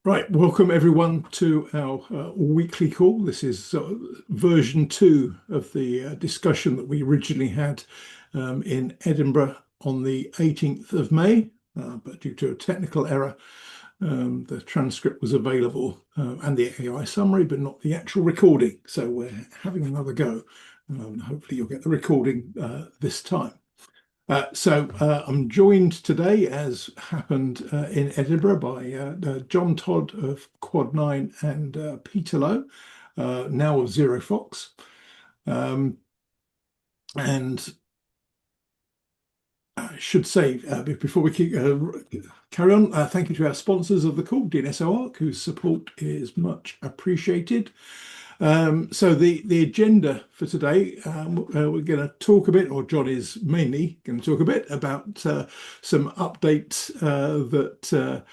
Right, welcome everyone to our weekly call. This is version two of the discussion that we originally had in Edinburgh on the 18th of May, but due to a technical error, the transcript was available and the AI summary, but not the actual recording. So we're having another go. Hopefully you'll get the recording this time. I'm joined today, as happened in Edinburgh, by John Todd of Quad9 and Peter Lowe, now of Zero Fox. And I should say, before we carry on, thank you to our sponsors of the call, DNS OARC, whose support is much appreciated. So the agenda for today, we're going to talk a bit, or John is mainly going to talk a bit about some updates that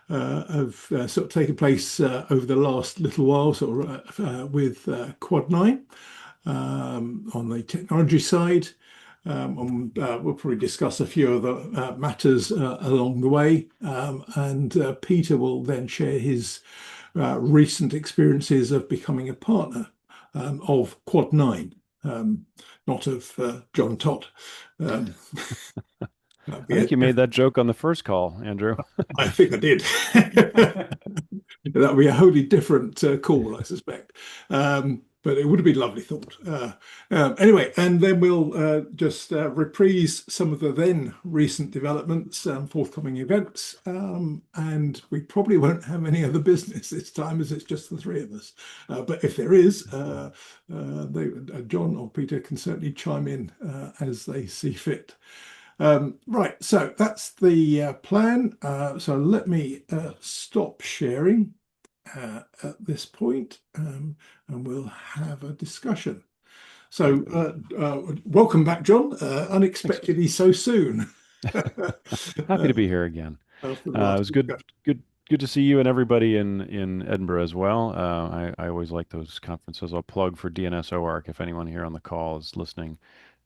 have sort of taken place over the last little while, with Quad9 on the technology side. We'll probably discuss a few other matters along the way, and Peter will then share his recent experiences of becoming a partner of Quad9, not of John Todd. I think you made that joke on the first call, Andrew. I think I did. That would be a wholly different call, I suspect. But it would have been lovely thought. Anyway, and then we'll just reprise some of the then recent developments, forthcoming events, and we probably won't have any other business this time, as it's just the three of us. But if there is, John or Peter can certainly chime in as they see fit. Right, so that's the plan. So let me stop sharing at this point, and we'll have a discussion. So welcome back, John. Unexpectedly so soon. Happy to be here again. It was good to see you and everybody in Edinburgh as well. I always like those conferences. I'll plug for DNS OARC if anyone here on the call is listening.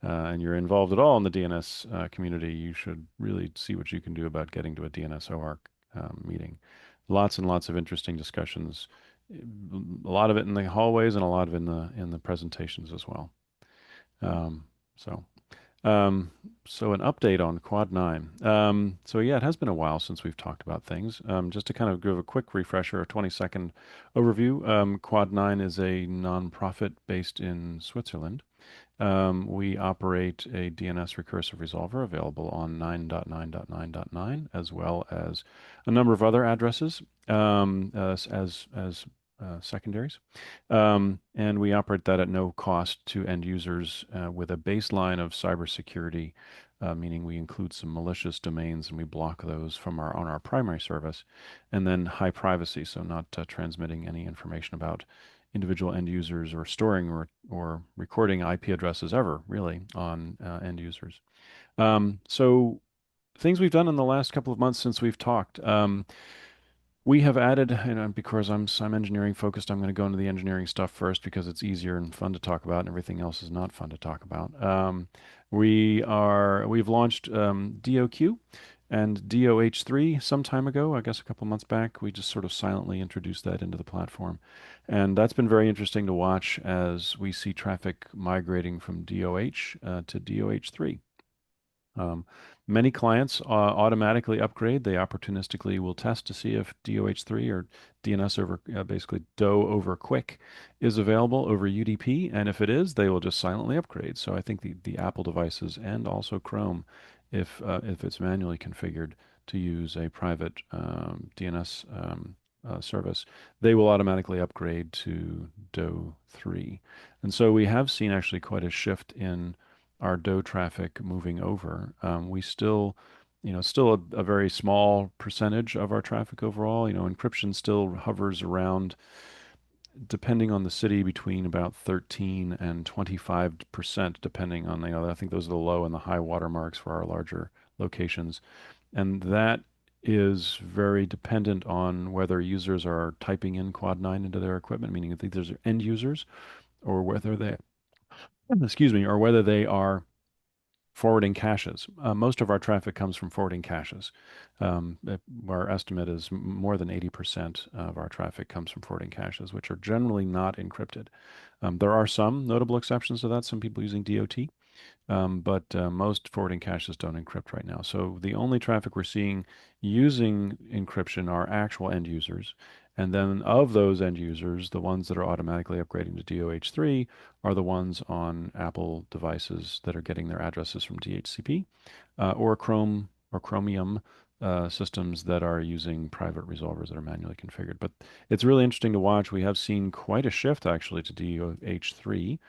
And you're involved at all in the DNS community, you should really see what you can do about getting to a DNS OARC meeting. Lots and lots of interesting discussions. A lot of it in the hallways and a lot of it in the presentations as well. Um, so, so an update on Quad9. So yeah, it has been a while since we've talked about things. Just to kind of give a quick refresher, a 20-second overview. Quad9 is a nonprofit based in Switzerland. We operate a DNS recursive resolver available on 9.9.9.9, as well as a number of other addresses as secondaries. And we operate that at no cost to end users with a baseline of cybersecurity, meaning we include some malicious domains and we block those on our primary service, and then high privacy, so not transmitting any information about individual end users or storing or recording IP addresses ever, really, on end users. So things we've done in the last couple of months since we've talked. We have added, and because I'm engineering focused, I'm going to go into the engineering stuff first because it's easier and fun to talk about, and everything else is not fun to talk about. We've launched DOQ and DOH3 some time ago, I guess a couple months back. We just sort of silently introduced that into the platform. And that's been very interesting to watch as we see traffic migrating from DOH to DOH3. Many clients automatically upgrade. They opportunistically will test to see if DOH3 or DNS over, basically DO over quick, is available over UDP. And if it is, they will just silently upgrade. So I think the Apple devices and also Chrome, if it's manually configured to use a private DNS service, they will automatically upgrade to DO3. And so we have seen actually quite a shift in our DO traffic moving over. We still, still a very small percentage of our traffic overall. Encryption still hovers around, depending on the city, between about 13 and 25%, depending on, I think those are the low and the high watermarks for our larger locations. And that is very dependent on whether users are typing in Quad9 into their equipment, meaning if these are end users, or whether they, excuse me, or whether they are forwarding caches. Most of our traffic comes from forwarding caches. Our estimate is more than 80% of our traffic comes from forwarding caches, which are generally not encrypted. There are some notable exceptions to that, some people using DOT, but most forwarding caches don't encrypt right now. So the only traffic we're seeing using encryption are actual end users. And then of those end users, the ones that are automatically upgrading to DOH3 are the ones on Apple devices that are getting their addresses from DHCP, or Chrome or Chromium systems that are using private resolvers that are manually configured. But it's really interesting to watch. We have seen quite a shift actually to DOH3.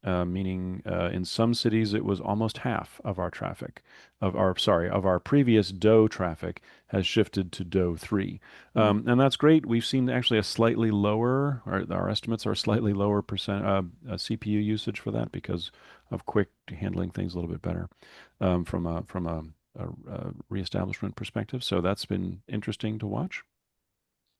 Meaning in some cities it was almost half of our traffic of our previous DOE traffic has shifted to DOE 3. And that's great. We've seen actually a slightly lower, our estimates are a slightly lower percent CPU usage for that because of quick handling things a little bit better from a reestablishment perspective. So that's been interesting to watch.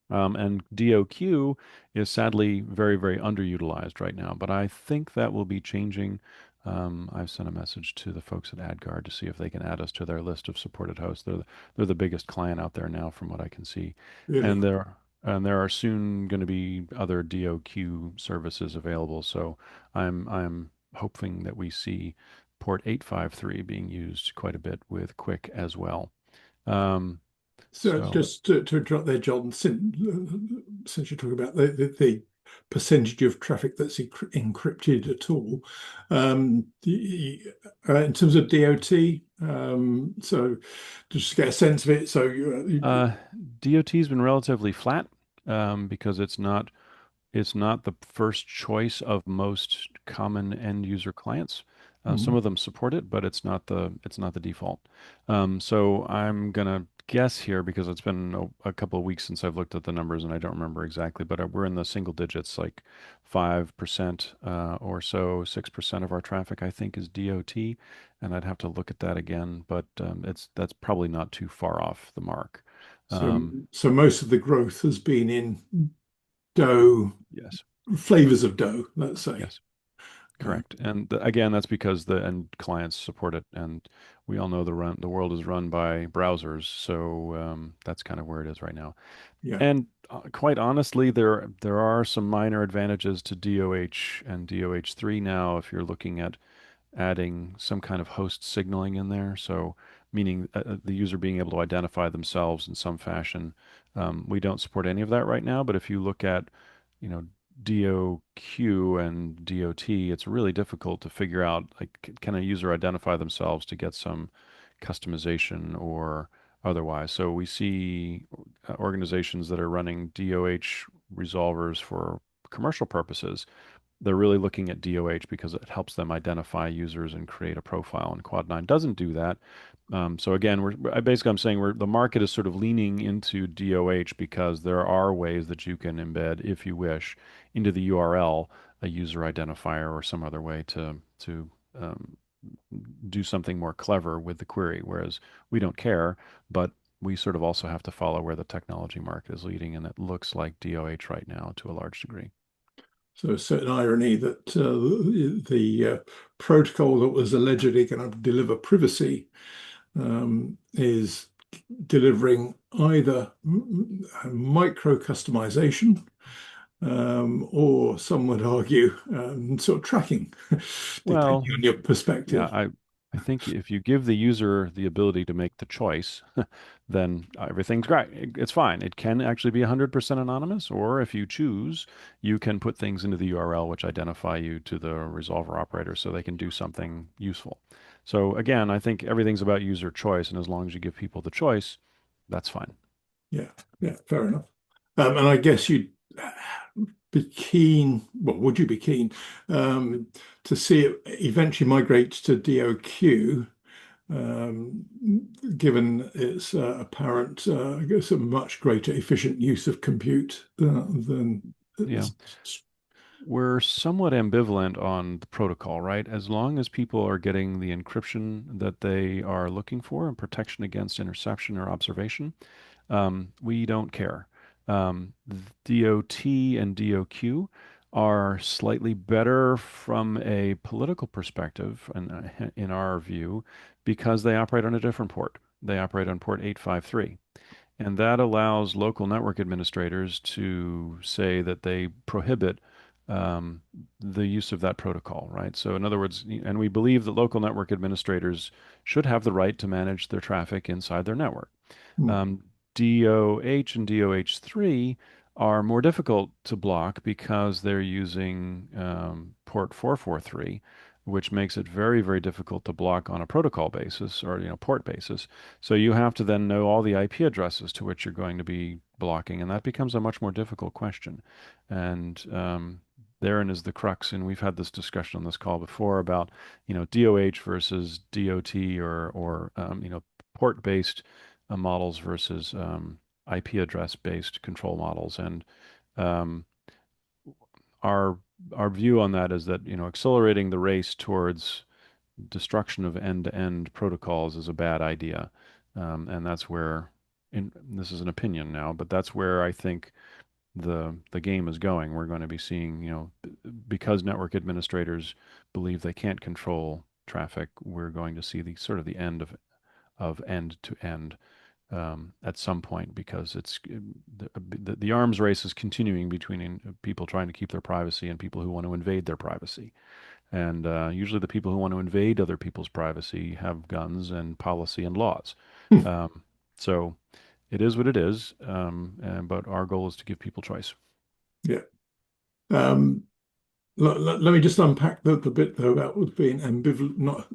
And DOQ is sadly very, very underutilized right now, but I think that will be changing. I've sent a message to the folks at AdGuard to see if they can add us to their list of supported hosts. They're the biggest client out there now, from what I can see, Really? and there are soon going to be other DOQ services available. So I'm hoping that we see port 853 being used quite a bit with Quick as well. Um, So so. just to interrupt there, John, since you're talking about the percentage of traffic that's encrypted at all, in terms of DOT, so just to get a sense of it, so DOT's been relatively flat because it's not the first choice of most common end user clients. Some Mhm. of them support it, but it's not the default. So I'm gonna guess here because it's been a couple of weeks since I've looked at the numbers and I don't remember exactly, but we're in the single digits, like 5% or so, 6% of our traffic I think is DOT, and I'd have to look at that again, but that's probably not too far off the mark. so Um, so most of the growth has been in dough, yes, flavors of dough, let's say. yes. Uh, Correct. And again, that's because the end clients support it, and we all know the world is run by browsers, so that's kind of where it is right now. yeah. And quite honestly, there are some minor advantages to DOH and DOH3 now if you're looking at adding some kind of host signaling in there. So, meaning the user being able to identify themselves in some fashion. We don't support any of that right now, but if you look at, you know, DOQ and DOT, it's really difficult to figure out, like, can a user identify themselves to get some customization or otherwise. So we see organizations that are running DOH resolvers for commercial purposes. They're really looking at DOH because it helps them identify users and create a profile. And Quad9 doesn't do that. So again, I'm saying the market is sort of leaning into DOH because there are ways that you can embed, if you wish, into the URL a user identifier or some other way to um, do something more clever with the query. Whereas we don't care, but we sort of also have to follow where the technology market is leading, and it looks like DOH right now to a large degree. So a certain irony that the protocol that was allegedly going to deliver privacy is delivering either micro customization or some would argue sort of tracking, Well, depending on your yeah, perspective. I think if you give the user the ability to make the choice, then everything's great. It's fine. It can actually be 100% anonymous, or if you choose, you can put things into the URL which identify you to the resolver operator so they can do something useful. So again, I think everything's about user choice, and as long as you give people the choice, that's fine. Yeah, yeah, fair enough. And I guess you'd be keen, well, would you be keen um, to see it eventually migrate to DOQ, um, given its apparent, I guess, a much greater efficient use of compute than. Yeah. We're somewhat ambivalent on the protocol, right? As long as people are getting the encryption that they are looking for and protection against interception or observation, we don't care. DOT and DOQ are slightly better from a political perspective, in our view, because they operate on a different port. They operate on port 853. And that allows local network administrators to say that they prohibit um, the use of that protocol, right? So, in other words, and we believe that local network administrators should have the right to manage their traffic inside their network. Mm. Um, DOH and DOH3 are more difficult to block because they're using port 443, which makes it very, very difficult to block on a protocol basis or port basis. So you have to then know all the IP addresses to which you're going to be blocking, and that becomes a much more difficult question. And therein is the crux, and we've had this discussion on this call before about DOH versus DOT or port-based models versus IP address-based control models. And um, our our view on that is that accelerating the race towards destruction of end-to-end protocols is a bad idea, and that's where, this is an opinion now, but that's where I think the game is going. We're going to be seeing, because network administrators believe they can't control traffic, we're going to see the sort of the end of end to end at some point because the arms race is continuing between people trying to keep their privacy and people who want to invade their privacy. And usually the people who want to invade other people's privacy have guns and policy and laws. Um, so it is what it is. But our goal is to give people choice. Yeah. Um, let me just unpack the bit though about with being ambivalent. Not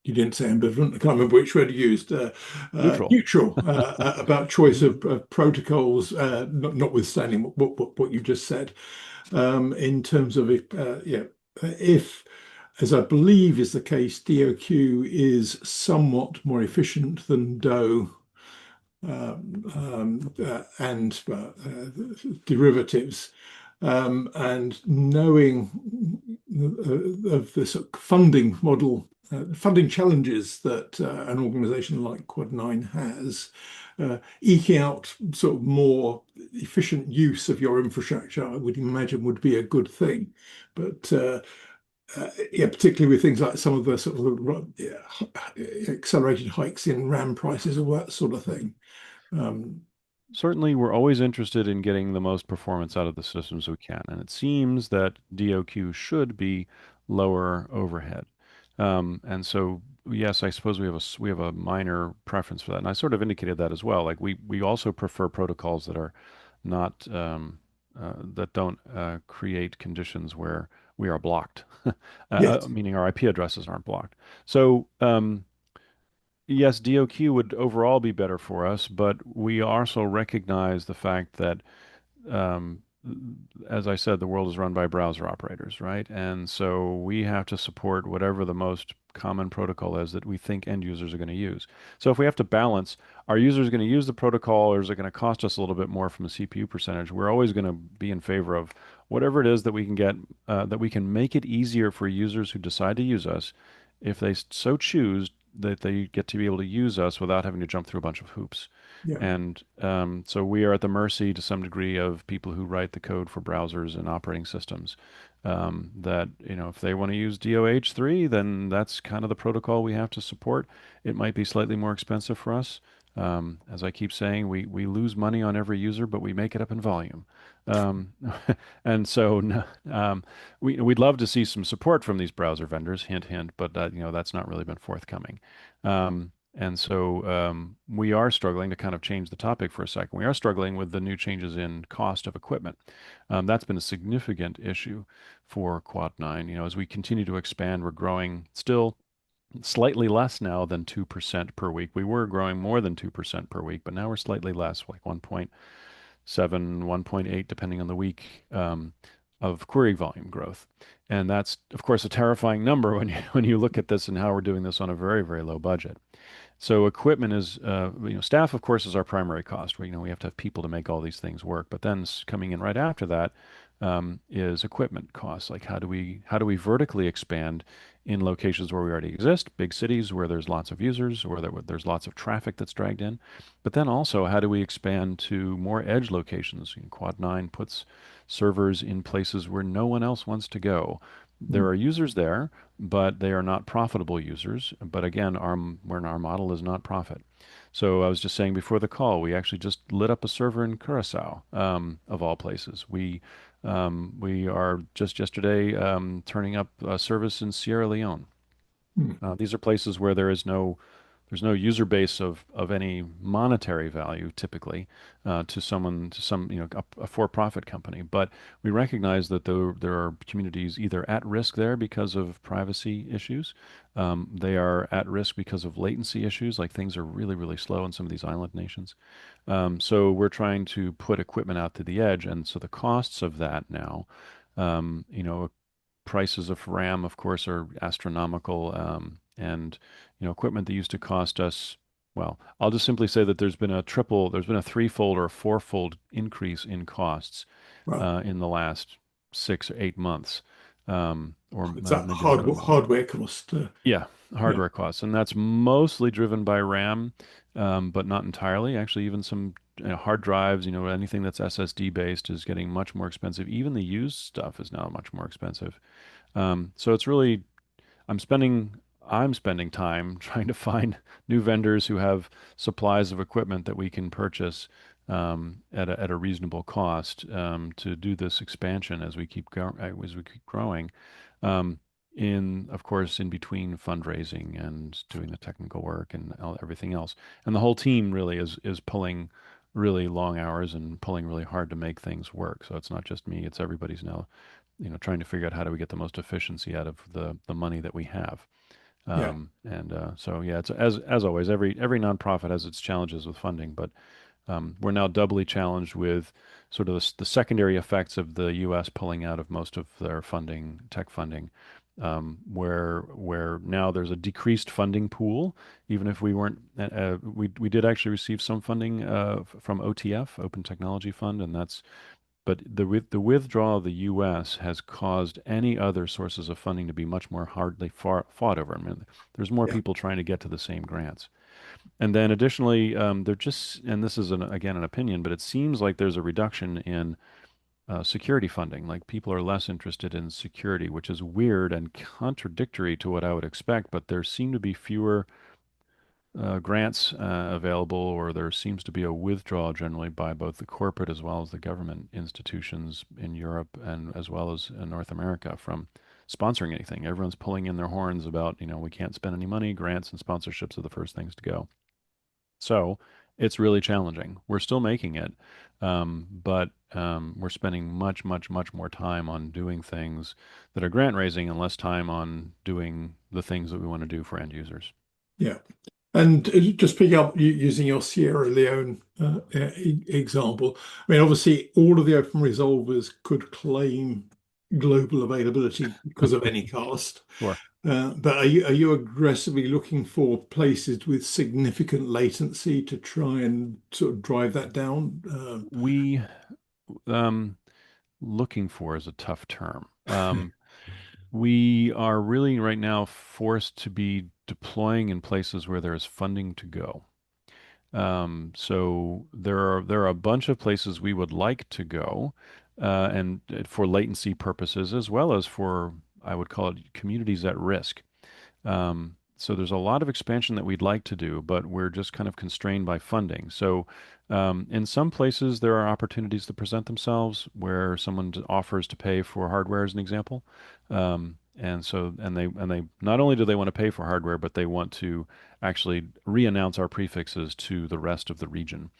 you didn't say ambivalent. I can't remember which word you used. Neutral. Neutral about choice of protocols, notwithstanding what you just said. In terms of if, as I believe is the case, DOQ is somewhat more efficient than DOE and derivatives. And knowing of the sort of funding model, funding challenges that an organization like Quad9 has, eking out sort of more efficient use of your infrastructure, I would imagine would be a good thing. But yeah, particularly with things like some of the sort of accelerated hikes in RAM prices, all that sort of thing. Um, Certainly, we're always interested in getting the most performance out of the systems we can, and it seems that DOQ should be lower overhead. And so, yes, I suppose we have a minor preference for that, and I sort of indicated that as well. Like we also prefer protocols that are not that don't create conditions where we are blocked, yes, meaning our IP addresses aren't blocked. So. Yes, DOQ would overall be better for us, but we also recognize the fact that, um, as I said, the world is run by browser operators, right? And so we have to support whatever the most common protocol is that we think end users are going to use. So if we have to balance, are users going to use the protocol or is it going to cost us a little bit more from a CPU percentage? We're always going to be in favor of whatever it is that we can get, that we can make it easier for users who decide to use us, if they so choose, that they get to be able to use us without having to jump through a bunch of hoops. yeah, And so we are at the mercy to some degree of people who write the code for browsers and operating systems. That, if they want to use DOH3, then that's kind of the protocol we have to support. It might be slightly more expensive for us. As I keep saying, we lose money on every user, but we make it up in volume. Um, and so we'd love to see some support from these browser vendors, hint, hint, but that's not really been forthcoming. And so we are struggling to kind of change the topic for a second. We are struggling with the new changes in cost of equipment. That's been a significant issue for Quad9. As we continue to expand, we're growing still slightly less now than 2% per week. We were growing more than 2% per week, but now we're slightly less, like 1.7, 1.8, depending on the week, of query volume growth. And that's, of course, a terrifying number when you look at this and how we're doing this on a very, very low budget. So equipment is, staff, of course, is our primary cost. We have to have people to make all these things work. But then coming in right after that is equipment costs. Like how do we vertically expand in locations where we already exist, big cities where there's lots of users or there's lots of traffic that's dragged in. But then also, how do we expand to more edge locations? Quad9 puts servers in places where no one else wants to go. There Mm. are users there, but they are not profitable users. But again, when our model is not profit. So I was just saying before the call, we actually just lit up a server in Curacao, of all places. We are just yesterday turning up a service in Sierra Leone. Mm. These are places where there's no user base of any monetary value typically to some a for-profit company. But we recognize that there are communities either at risk there because of privacy issues, they are at risk because of latency issues, like things are really slow in some of these island nations. So we're trying to put equipment out to the edge, and so the costs of that now, you know, prices of RAM, of course, are astronomical, and equipment that used to cost us, well, I'll just simply say that there's been a threefold or a fourfold increase in costs Well, in the last 6 or 8 months, or it's that maybe a little bit more. hardware cost. Yeah, Yeah, hardware costs, and that's mostly driven by RAM, but not entirely. Actually, even some hard drives, anything that's SSD based is getting much more expensive. Even the used stuff is now much more expensive. So it's really I'm spending I'm spending time trying to find new vendors who have supplies of equipment that we can purchase at a reasonable cost to do this expansion as we keep growing. Um, of course, in between fundraising and doing the technical work and everything else, and the whole team really is pulling really long hours and pulling really hard to make things work. So it's not just me; it's everybody's now trying to figure out how do we get the most efficiency out of the money that we have. yeah, So yeah, it's as always, every nonprofit has its challenges with funding, but we're now doubly challenged with sort of the secondary effects of the U.S. pulling out of most of their funding, tech funding, where now there's a decreased funding pool. Even if we weren't, we did actually receive some funding from OTF, Open Technology Fund, and that's but the withdrawal of the U.S. has caused any other sources of funding to be much more hardly fought over. I mean, there's more yeah, people trying to get to the same grants. And then additionally, and this is again an opinion, but it seems like there's a reduction in security funding. Like people are less interested in security, which is weird and contradictory to what I would expect. But there seem to be fewer grants available, or there seems to be a withdrawal generally by both the corporate as well as the government institutions in Europe and as well as in North America from sponsoring anything. Everyone's pulling in their horns about, we can't spend any money. Grants and sponsorships are the first things to go. So it's really challenging. We're still making it, but we're spending much more time on doing things that are grant raising and less time on doing the things that we want to do for end users. yeah. And just picking up using your Sierra Leone example, I mean, obviously, all of the open resolvers could claim global availability because of any cost. Sure. But are you aggressively looking for places with significant latency to try and sort of drive that down? We um, looking for is a tough term. We are really right now forced to be deploying in places where there is funding to go. So there are a bunch of places we would like to go, and for latency purposes as well as for I would call it communities at risk. So there's a lot of expansion that we'd like to do, but we're just kind of constrained by funding. So in some places, there are opportunities that present themselves where someone offers to pay for hardware, as an example. And they not only do they want to pay for hardware, but they want to actually re-announce our prefixes to the rest of the region.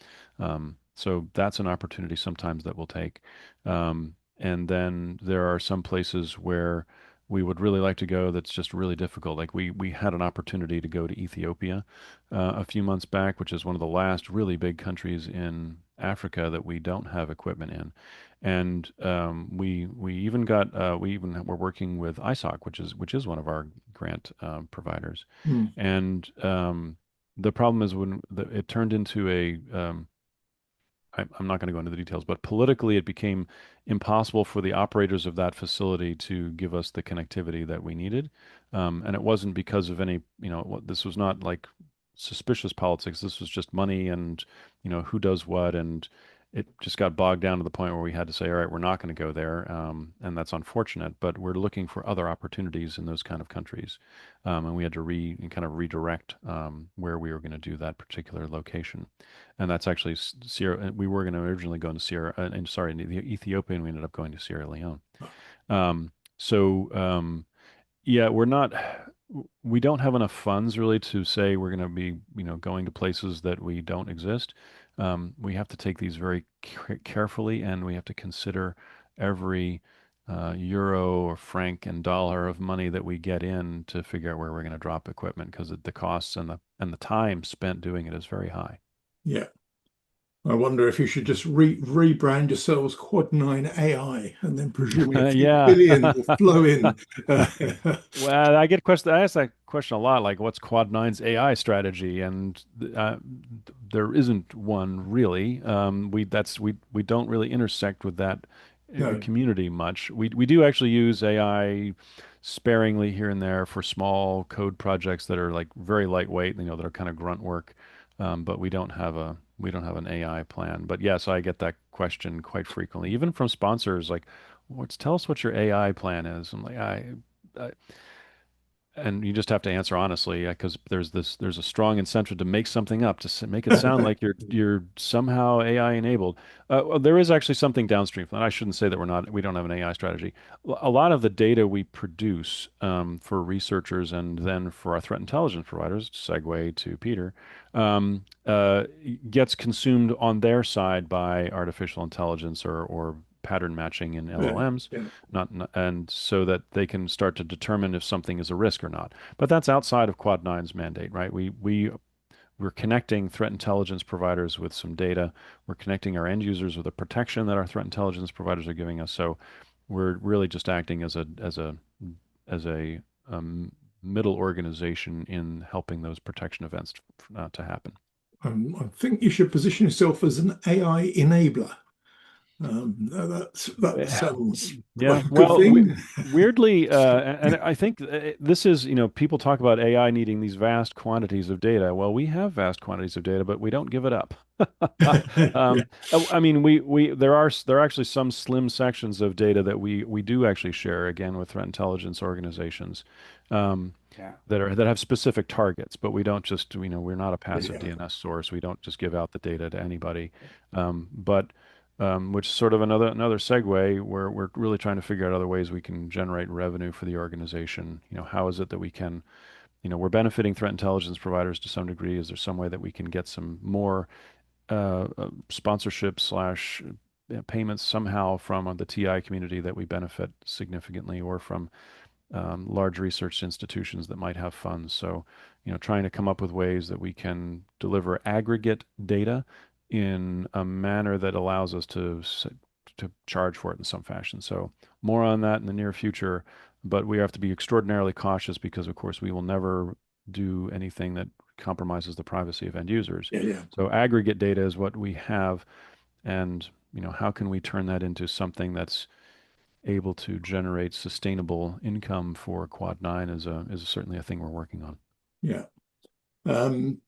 So that's an opportunity sometimes that we'll take. And then there are some places where we would really like to go that's just really difficult. Like we had an opportunity to go to Ethiopia a few months back, which is one of the last really big countries in Africa that we don't have equipment in. And we even got we even were working with ISOC, which is one of our grant providers. Hmm. And the problem is it turned into I'm not going to go into the details, but politically it became impossible for the operators of that facility to give us the connectivity that we needed. And it wasn't because of any, this was not like suspicious politics. This was just money and, who does what. And it just got bogged down to the point where we had to say, all right, we're not going to go there. And that's unfortunate, but we're looking for other opportunities in those kind of countries. And we had to kind of redirect where we were going to do that particular location. And that's actually Sierra. We were going to originally go into Ethiopia, and we ended up going to Sierra Leone. Um, so yeah, we don't have enough funds really to say we're going to be, going to places that we don't exist. We have to take these very carefully, and we have to consider every euro or franc and dollar of money that we get in to figure out where we're going to drop equipment, because the costs and the time spent doing it is very high. Yeah. I wonder if you should just rebrand yourselves Quad9 AI, and then presumably a few Yeah. billion will flow in. Well, I ask that question a lot, like what's Quad9's AI strategy? And there isn't one really. We don't really intersect with that No, community much. We do actually use AI sparingly here and there for small code projects that are like very lightweight, that are kind of grunt work. But we don't have an AI plan. But yes, I get that question quite frequently, even from sponsors like, tell us what your AI plan is. I'm like, I and you just have to answer honestly, because there's a strong incentive to make something up to make it sound like you're somehow AI enabled. Well, there is actually something downstream from that. I shouldn't say that we don't have an AI strategy. A lot of the data we produce for researchers and then for our threat intelligence providers, segue to Peter, gets consumed on their side by artificial intelligence or pattern matching in yeah, LLMs, yeah, and so that they can start to determine if something is a risk or not. But that's outside of Quad9's mandate, right? We're connecting threat intelligence providers with some data. We're connecting our end users with the protection that our threat intelligence providers are giving us. So we're really just acting as a middle organization in helping those protection events to happen. I think you should position yourself as an AI enabler. That sounds Yeah, like a good well, thing. weirdly, and I think this is, people talk about AI needing these vast quantities of data. Well, we have vast quantities of data, but we don't give it up. Yeah, I mean, there are actually some slim sections of data that we do actually share again with threat intelligence organizations, um, Yeah. that have specific targets, but we don't just, we're not a passive yeah, DNS source. We don't just give out the data to anybody. But which is sort of another segue where we're really trying to figure out other ways we can generate revenue for the organization. How is it that we can, we're benefiting threat intelligence providers to some degree. Is there some way that we can get some more sponsorship slash payments somehow from the TI community that we benefit significantly, or from large research institutions that might have funds? So, trying to come up with ways that we can deliver aggregate data in a manner that allows us to charge for it in some fashion. So, more on that in the near future, but we have to be extraordinarily cautious because, of course, we will never do anything that compromises the privacy of end users. yeah, yeah. So, aggregate data is what we have, and how can we turn that into something that's able to generate sustainable income for Quad9 is certainly a thing we're working on. Yeah. Um,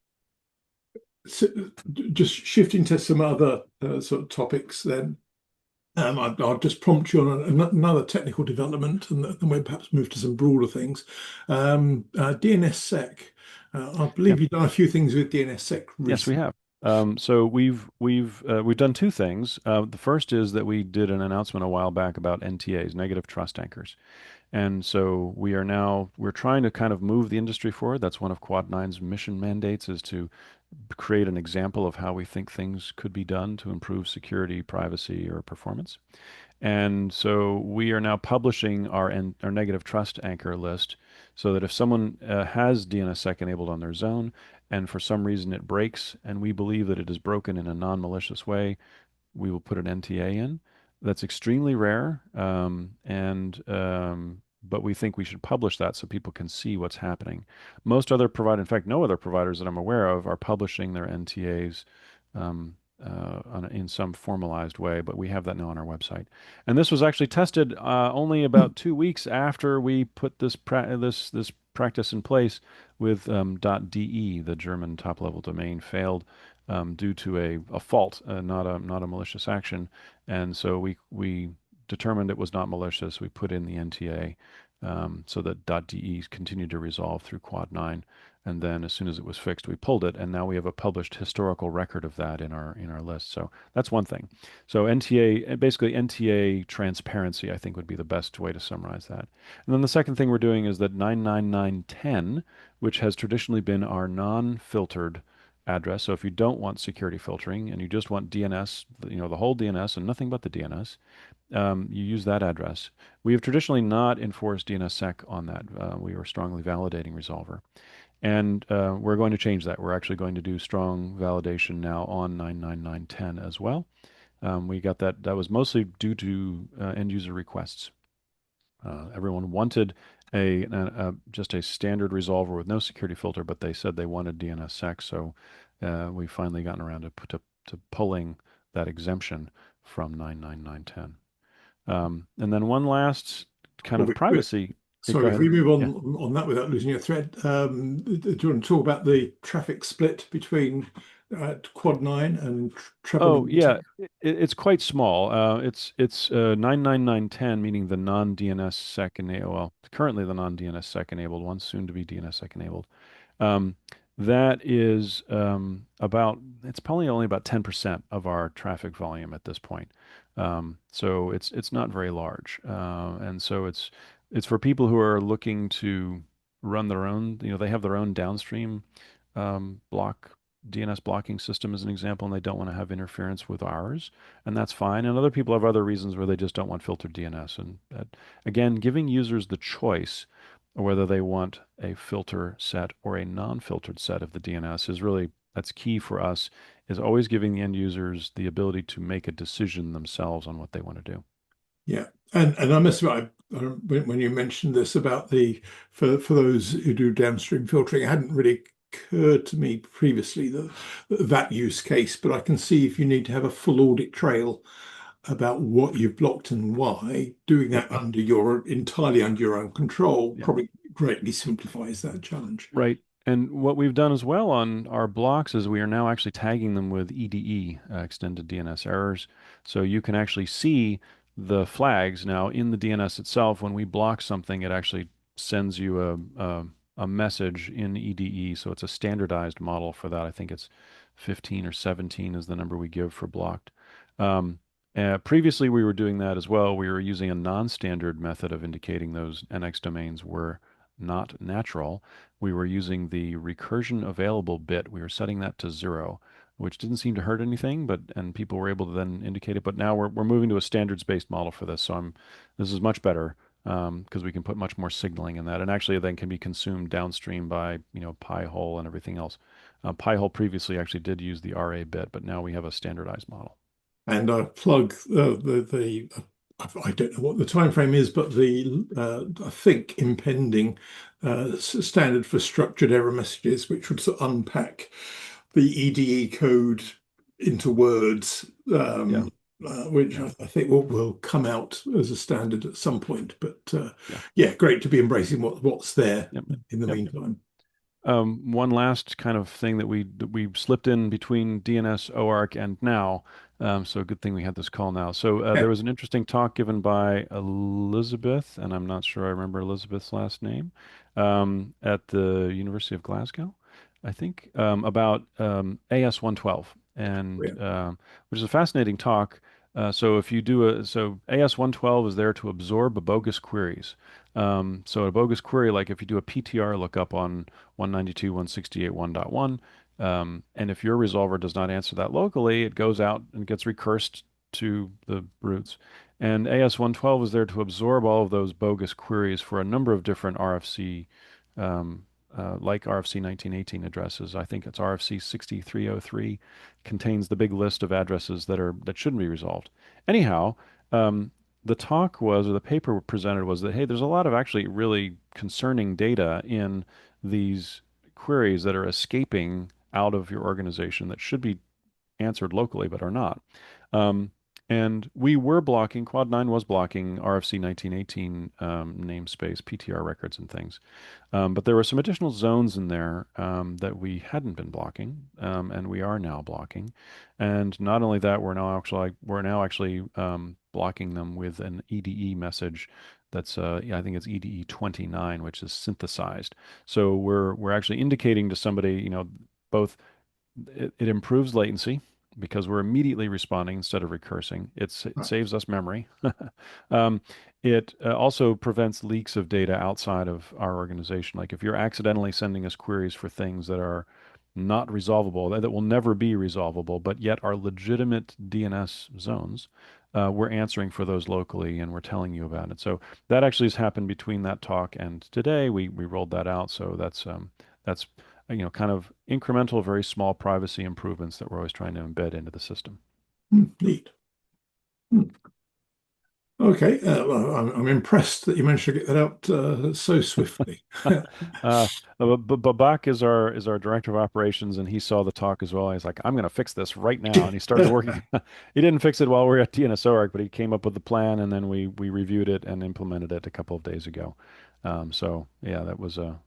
so just shifting to some other sort of topics then. I'll just prompt you on another technical development, and then we'll perhaps move to some broader things. DNSSEC. I Yeah. believe you've done a few things with DNSSEC Yes, we recently. have. So we've done two things. The first is that we did an announcement a while back about NTAs, negative trust anchors. And so we're trying to kind of move the industry forward. That's one of Quad9's mission mandates, is to create an example of how we think things could be done to improve security, privacy, or performance. And so we are now publishing our negative trust anchor list, so that if someone has DNSSEC enabled on their zone and for some reason it breaks and we believe that it is broken in a non-malicious way, we will put an NTA in. That's extremely rare, but we think we should publish that so people can see what's happening. Most other providers, in fact, no other providers that I'm aware of, are publishing their NTAs in some formalized way, but we have that now on our website. And this was actually tested only about 2 weeks after we put this practice in place with .de, the German top-level domain, failed due to a fault, not a malicious action. And so we determined it was not malicious. We put in the NTA so that .de continued to resolve through Quad9. And then as soon as it was fixed, we pulled it, and now we have a published historical record of that in our list. So that's one thing. So NTA, basically NTA transparency, I think would be the best way to summarize that. And then the second thing we're doing is that 99910, which has traditionally been our non-filtered address. So if you don't want security filtering and you just want DNS, the whole DNS and nothing but the DNS, you use that address. We have traditionally not enforced DNSSEC on that. We are strongly validating resolver. And we're going to change that. We're actually going to do strong validation now on 99910 as well. We got that. That was mostly due to end user requests. Everyone wanted just a standard resolver with no security filter, but they said they wanted DNSSEC. So we finally gotten around to pulling that exemption from 99910. And then one last kind of privacy. Sorry, if we move on that without losing your thread, do you want to talk about the traffic split between Quad9 and Treble? Oh, yeah, it's quite small. It's 99910, meaning the non-DNSSEC enabled. Well, currently the non-DNSSEC enabled one, soon to be DNSSEC enabled. That is it's probably only about 10% of our traffic volume at this point. So it's not very large, and so it's for people who are looking to run their own. They have their own downstream DNS blocking system as an example, and they don't want to have interference with ours, and that's fine. And other people have other reasons where they just don't want filtered DNS. And again, giving users the choice whether they want a filter set or a non-filtered set of the DNS that's key for us, is always giving the end users the ability to make a decision themselves on what they want to do. Yeah, and I must admit, when you mentioned this about for those who do downstream filtering, it hadn't really occurred to me previously that use case, but I can see if you need to have a full audit trail about what you've blocked and why, doing that entirely under your own control probably greatly simplifies that challenge. Right. And what we've done as well on our blocks is we are now actually tagging them with EDE, extended DNS errors. So you can actually see the flags now in the DNS itself. When we block something, it actually sends you a message in EDE. So it's a standardized model for that. I think it's 15 or 17 is the number we give for blocked. Previously, we were doing that as well. We were using a non-standard method of indicating those NX domains were not natural. We were using the recursion available bit. We were setting that to 0, which didn't seem to hurt anything, and people were able to then indicate it. But now we're moving to a standards-based model for this. So this is much better because we can put much more signaling in that, and actually then can be consumed downstream by Pi-hole and everything else. Pi-hole previously actually did use the RA bit, but now we have a standardized model. And I plug I don't know what the time frame is, but I think impending standard for structured error messages, which would sort of unpack the EDE code into words, which I think will come out as a standard at some point. But great to be embracing what's there in the meantime. One last kind of thing that we slipped in between DNS OARC and now. So good thing we had this call now. So there was an interesting talk given by Elizabeth, and I'm not sure I remember Elizabeth's last name, at the University of Glasgow, I think, about AS112, and which is a fascinating talk. So if you do AS112 is there to absorb bogus queries. So a bogus query, like if you do a PTR lookup on 192.168.1.1, and if your resolver does not answer that locally, it goes out and gets recursed to the roots. And AS112 is there to absorb all of those bogus queries for a number of different RFC, like RFC 1918 addresses. I think it's RFC 6303 contains the big list of addresses that shouldn't be resolved. Anyhow, the talk was, or the paper presented was that, hey, there's a lot of actually really concerning data in these queries that are escaping out of your organization that should be answered locally but are not. Um, and we were blocking, Quad9 was blocking RFC 1918 namespace, PTR records and things. But there were some additional zones in there that we hadn't been blocking, and we are now blocking. And not only that, we're now actually blocking them with an EDE message that's yeah, I think it's EDE 29, which is synthesized. So we're actually indicating to somebody, both it improves latency because we're immediately responding instead of recursing. It Right. saves us memory. um, it also prevents leaks of data outside of our organization. Like if you're accidentally sending us queries for things that are not resolvable, that will never be resolvable, but yet are legitimate DNS zones, we're answering for those locally and we're telling you about it. So that actually has happened between that talk and today. We rolled that out. So that's kind of incremental, very small privacy improvements that we're always trying to embed into the system. Neat. Hmm. Okay, well, I'm impressed that you managed to get that out so swiftly. Babak is our director of operations, and he saw the talk as well. He's like, "I'm going to fix this right now," and he started working. He didn't fix it while we were at DNSOARC, but he came up with the plan, and then we reviewed it and implemented it a couple of days ago. So yeah, it was a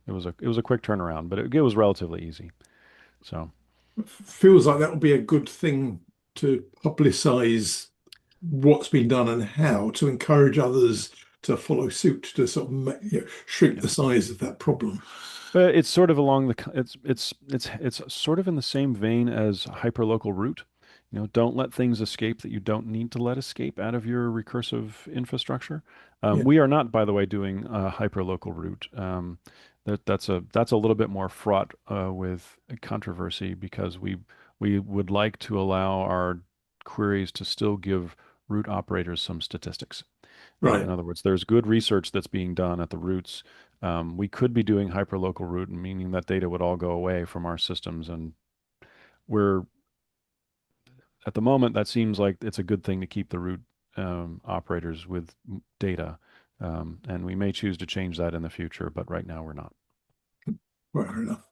quick turnaround, but it was relatively easy. So. Feels like that would be a good thing to publicize what's been done and how to encourage others to follow suit to sort of shrink Yeah. the size of that problem. But it's sort of along the it's sort of in the same vein as hyperlocal root. Don't let things escape that you don't need to let escape out of your recursive infrastructure. Yeah, We are not, by the way, doing hyperlocal root. That's a little bit more fraught with controversy because we would like to allow our queries to still give root operators some statistics. In right. other words, there's good research that's being done at the roots. We could be doing hyperlocal root, meaning that data would all go away from our systems. And we're at the moment, that seems like it's a good thing to keep the root operators with data. And we may choose to change that in the future, but right now we're not. Fair enough.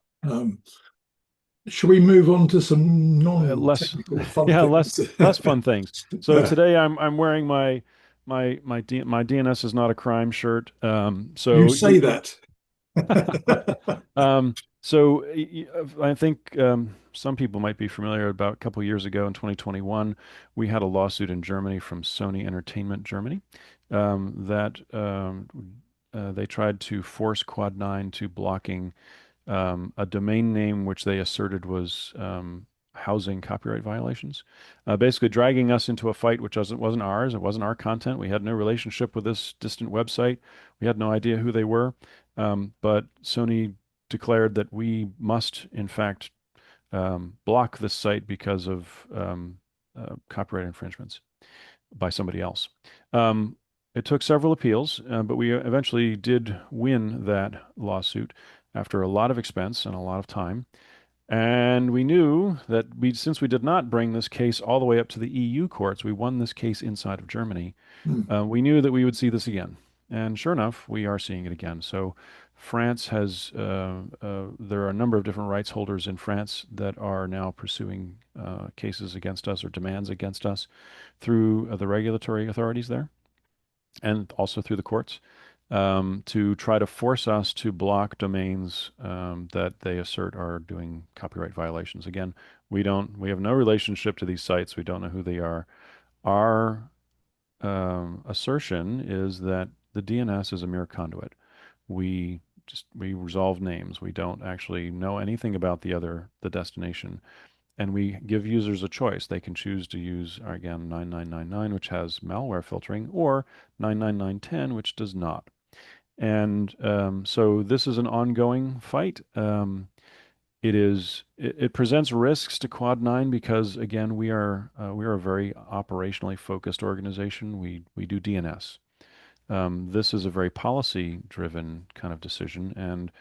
Shall we move on to some Less, non-technical fun yeah, less things? less fun things. So Uh, today I'm wearing my DNS is not a crime shirt. you So say that. I think some people might be familiar. About a couple of years ago in 2021, we had a lawsuit in Germany from Sony Entertainment Germany that they tried to force Quad9 to blocking a domain name which they asserted was housing copyright violations, basically dragging us into a fight which wasn't ours. It wasn't our content. We had no relationship with this distant website. We had no idea who they were. But Sony declared that we must, in fact, block this site because of copyright infringements by somebody else. It took several appeals, but we eventually did win that lawsuit after a lot of expense and a lot of time. And we knew that since we did not bring this case all the way up to the EU courts, we won this case inside of Germany. Hmm. We knew that we would see this again. And sure enough, we are seeing it again. So France there are a number of different rights holders in France that are now pursuing cases against us or demands against us through the regulatory authorities there and also through the courts to try to force us to block domains that they assert are doing copyright violations. Again, we have no relationship to these sites. We don't know who they are. Our assertion is that the DNS is a mere conduit. We resolve names. We don't actually know anything about the destination. And we give users a choice. They can choose to use, again, 9999, which has malware filtering, or 99910, which does not. And so this is an ongoing fight. It presents risks to Quad9 because again we are a very operationally focused organization. We do DNS. This is a very policy driven kind of decision, and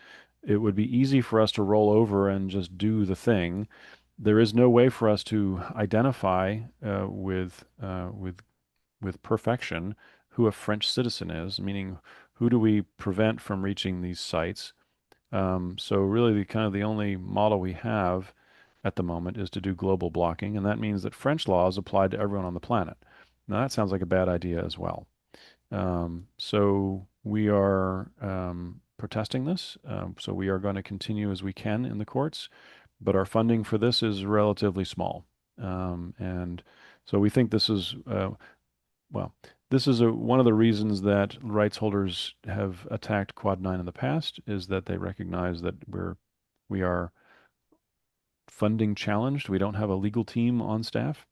it would be easy for us to roll over and just do the thing. There is no way for us to identify with perfection who a French citizen is, meaning who do we prevent from reaching these sites? So really, the only model we have at the moment is to do global blocking, and that means that French law is applied to everyone on the planet. Now, that sounds like a bad idea as well. So we are protesting this. So we are going to continue as we can in the courts, but our funding for this is relatively small. And so we think this is, well, this is one of the reasons that rights holders have attacked Quad9 in the past, is that they recognize that we are funding challenged. We don't have a legal team on staff.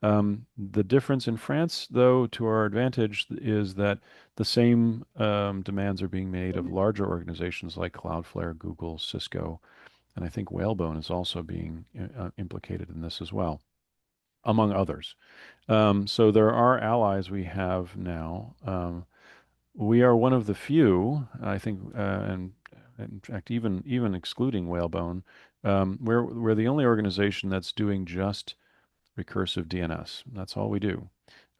The difference in France, though, to our advantage, is that the same demands are being made of larger organizations like Cloudflare, Google, Cisco, and I think Whalebone is also being implicated in this as well, among others. So there are allies we have now. We are one of the few, I think, and in fact, even excluding Whalebone, we're the only organization that's doing just recursive DNS. That's all we do.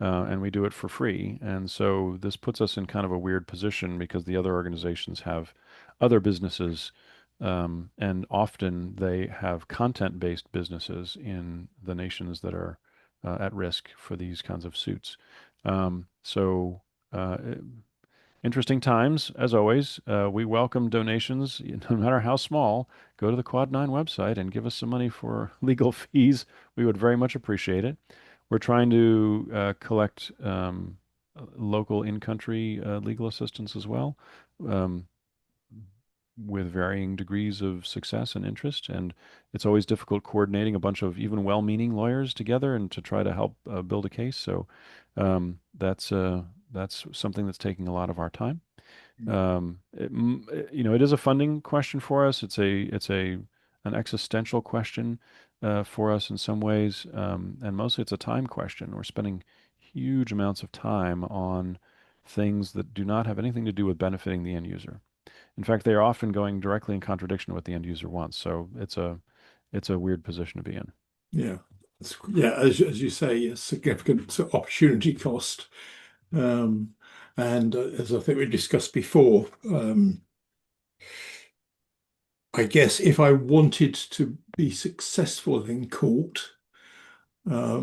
And we do it for free. And so this puts us in kind of a weird position because the other organizations have other businesses, and often they have content-based businesses in the nations that are at risk for these kinds of suits. So interesting times, as always. We welcome donations, no matter how small. Go to the Quad9 website and give us some money for legal fees. We would very much appreciate it. We're trying to collect local in-country legal assistance as well, um, with varying degrees of success and interest. And it's always difficult coordinating a bunch of even well-meaning lawyers together and to try to help build a case. So that's something that's taking a lot of our time. It is a funding question for us. It's an existential question for us in some ways, and mostly it's a time question. We're spending huge amounts of time on things that do not have anything to do with benefiting the end user. In fact, they are often going directly in contradiction to what the end user wants. So it's a weird position to be in. Yeah. Yeah, as you say, a significant sort of opportunity cost. And as I think we discussed before, I guess if I wanted to be successful in court, I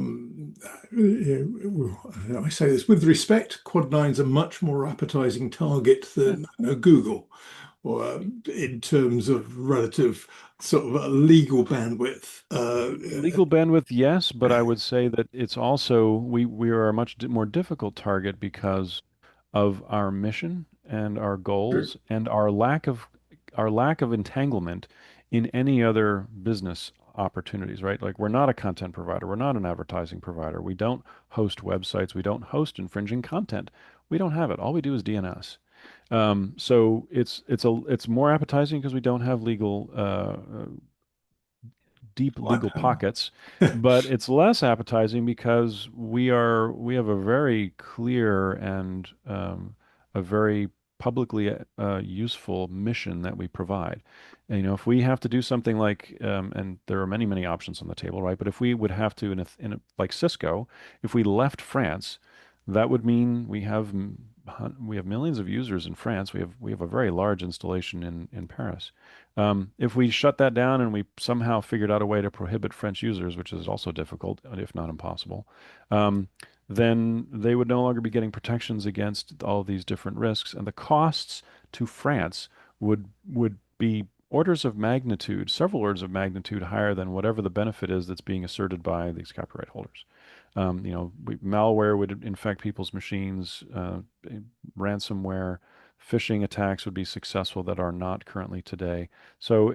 say this with respect, Quad9's a much more appetizing target Yeah. than Google, or in terms of relative sort of legal bandwidth. Legal bandwidth, yes, but I would say that it's also we are a much more difficult target because of our mission and our goals and our lack of entanglement in any other business opportunities, right? Like we're not a content provider, we're not an advertising provider. We don't host websites, we don't host infringing content. We don't have it. All we do is DNS. So it's more appetizing because we don't have deep legal Firepower. pockets, but it's less appetizing because we have a very clear and a very publicly useful mission that we provide. And, if we have to do something like, and there are many options on the table, right? But if we would have to, like Cisco, if we left France, that would mean we have millions of users in France. We have a very large installation in Paris. If we shut that down and we somehow figured out a way to prohibit French users, which is also difficult, if not impossible, then they would no longer be getting protections against all of these different risks, and the costs to France would be orders of magnitude, several orders of magnitude higher than whatever the benefit is that's being asserted by these copyright holders. Malware would infect people's machines, ransomware, phishing attacks would be successful that are not currently today. So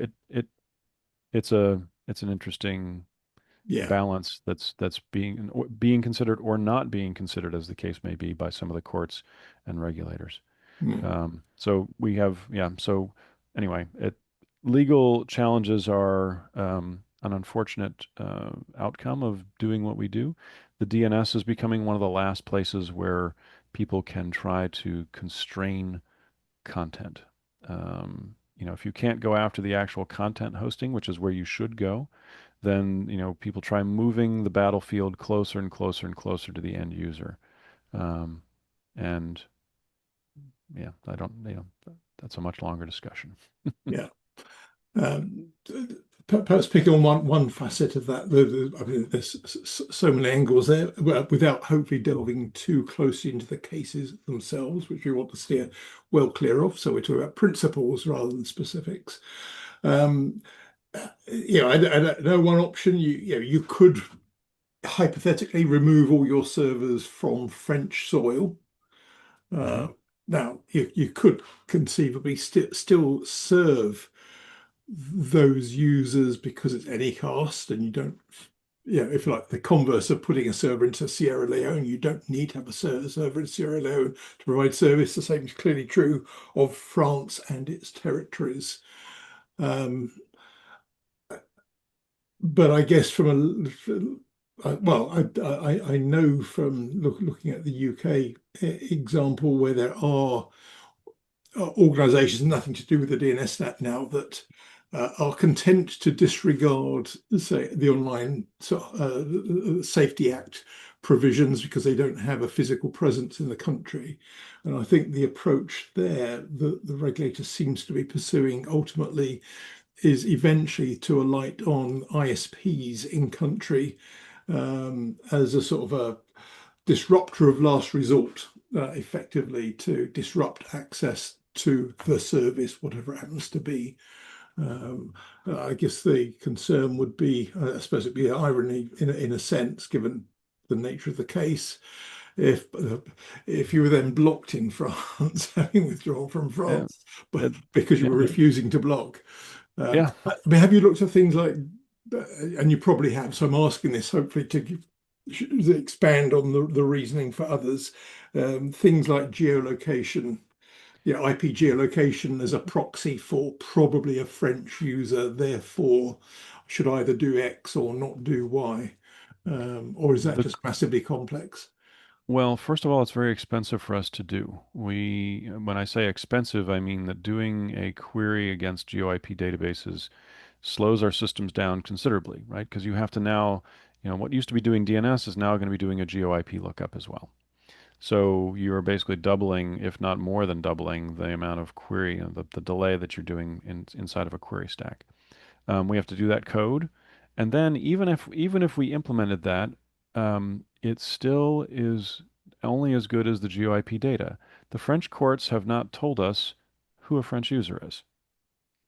it's an interesting Yeah. balance that's being considered or not being considered, as the case may be, by some of the courts and regulators. Mm. So we have, yeah. So anyway, legal challenges are an unfortunate outcome of doing what we do. The DNS is becoming one of the last places where people can try to constrain content. If you can't go after the actual content hosting, which is where you should go, then people try moving the battlefield closer and closer and closer to the end user. And yeah, I don't, that's a much longer discussion. Yeah. Um, perhaps picking on one facet of that. I mean, there's so many angles there, without hopefully delving too closely into the cases themselves, which we want to steer well clear of. So we're talking about principles rather than specifics. Um, I know one option. You could hypothetically remove all your servers from French soil. Hmm. Uh, Now, you could conceivably still serve those users because it's any cost, and you don't, if like the converse of putting a server into Sierra Leone, you don't need to have a server in Sierra Leone to provide service. The same is clearly true of France and its territories. Um, but I guess well, I know from looking at the UK example where there are organisations, nothing to do with the DNS net now, that are content to disregard, say, the Online Safety Act provisions because they don't have a physical presence in the country. And I think the approach there that the regulator seems to be pursuing ultimately is eventually to alight on ISPs in country as a sort of a disruptor of last resort, effectively to disrupt access to the service, whatever it happens to be. Um, I guess the concern would be, I suppose it'd be an irony in a sense, given the nature of the case, if if you were then blocked in France, having withdrawn from Yeah. France, but It, because you yeah. were refusing to block. Yeah. I mean, have you looked at things like, and you probably have, so I'm asking this hopefully to expand on the reasoning for others, things like geolocation, IP geolocation as a proxy for probably a French user, therefore should either do X or not do Y, or is that The just massively complex? Well, first of all, it's very expensive for us to do. When I say expensive, I mean that doing a query against GeoIP databases slows our systems down considerably, right? Because you have to now, what used to be doing DNS is now going to be doing a GeoIP lookup as well. So you're basically doubling, if not more than doubling, the amount of query and the delay that you're doing inside of a query stack. We have to do that code, and then even if we implemented that, it still is only as good as the GeoIP data. The French courts have not told us who a French user is.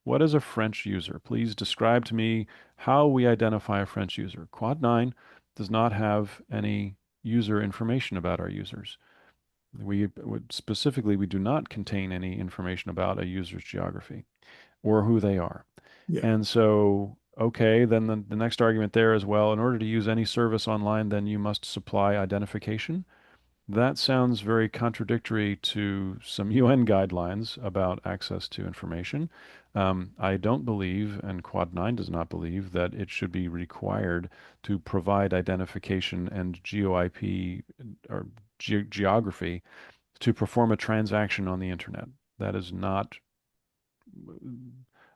What is a French user? Please describe to me how we identify a French user. Quad9 does not have any user information about our users. Specifically, we do not contain any information about a user's geography or who they are. Yeah, And so, okay, then the next argument there is, well, in order to use any service online, then you must supply identification. That sounds very contradictory to some UN guidelines about access to information. I don't believe, and Quad 9 does not believe, that it should be required to provide identification and GeoIP or geography to perform a transaction on the internet. That is not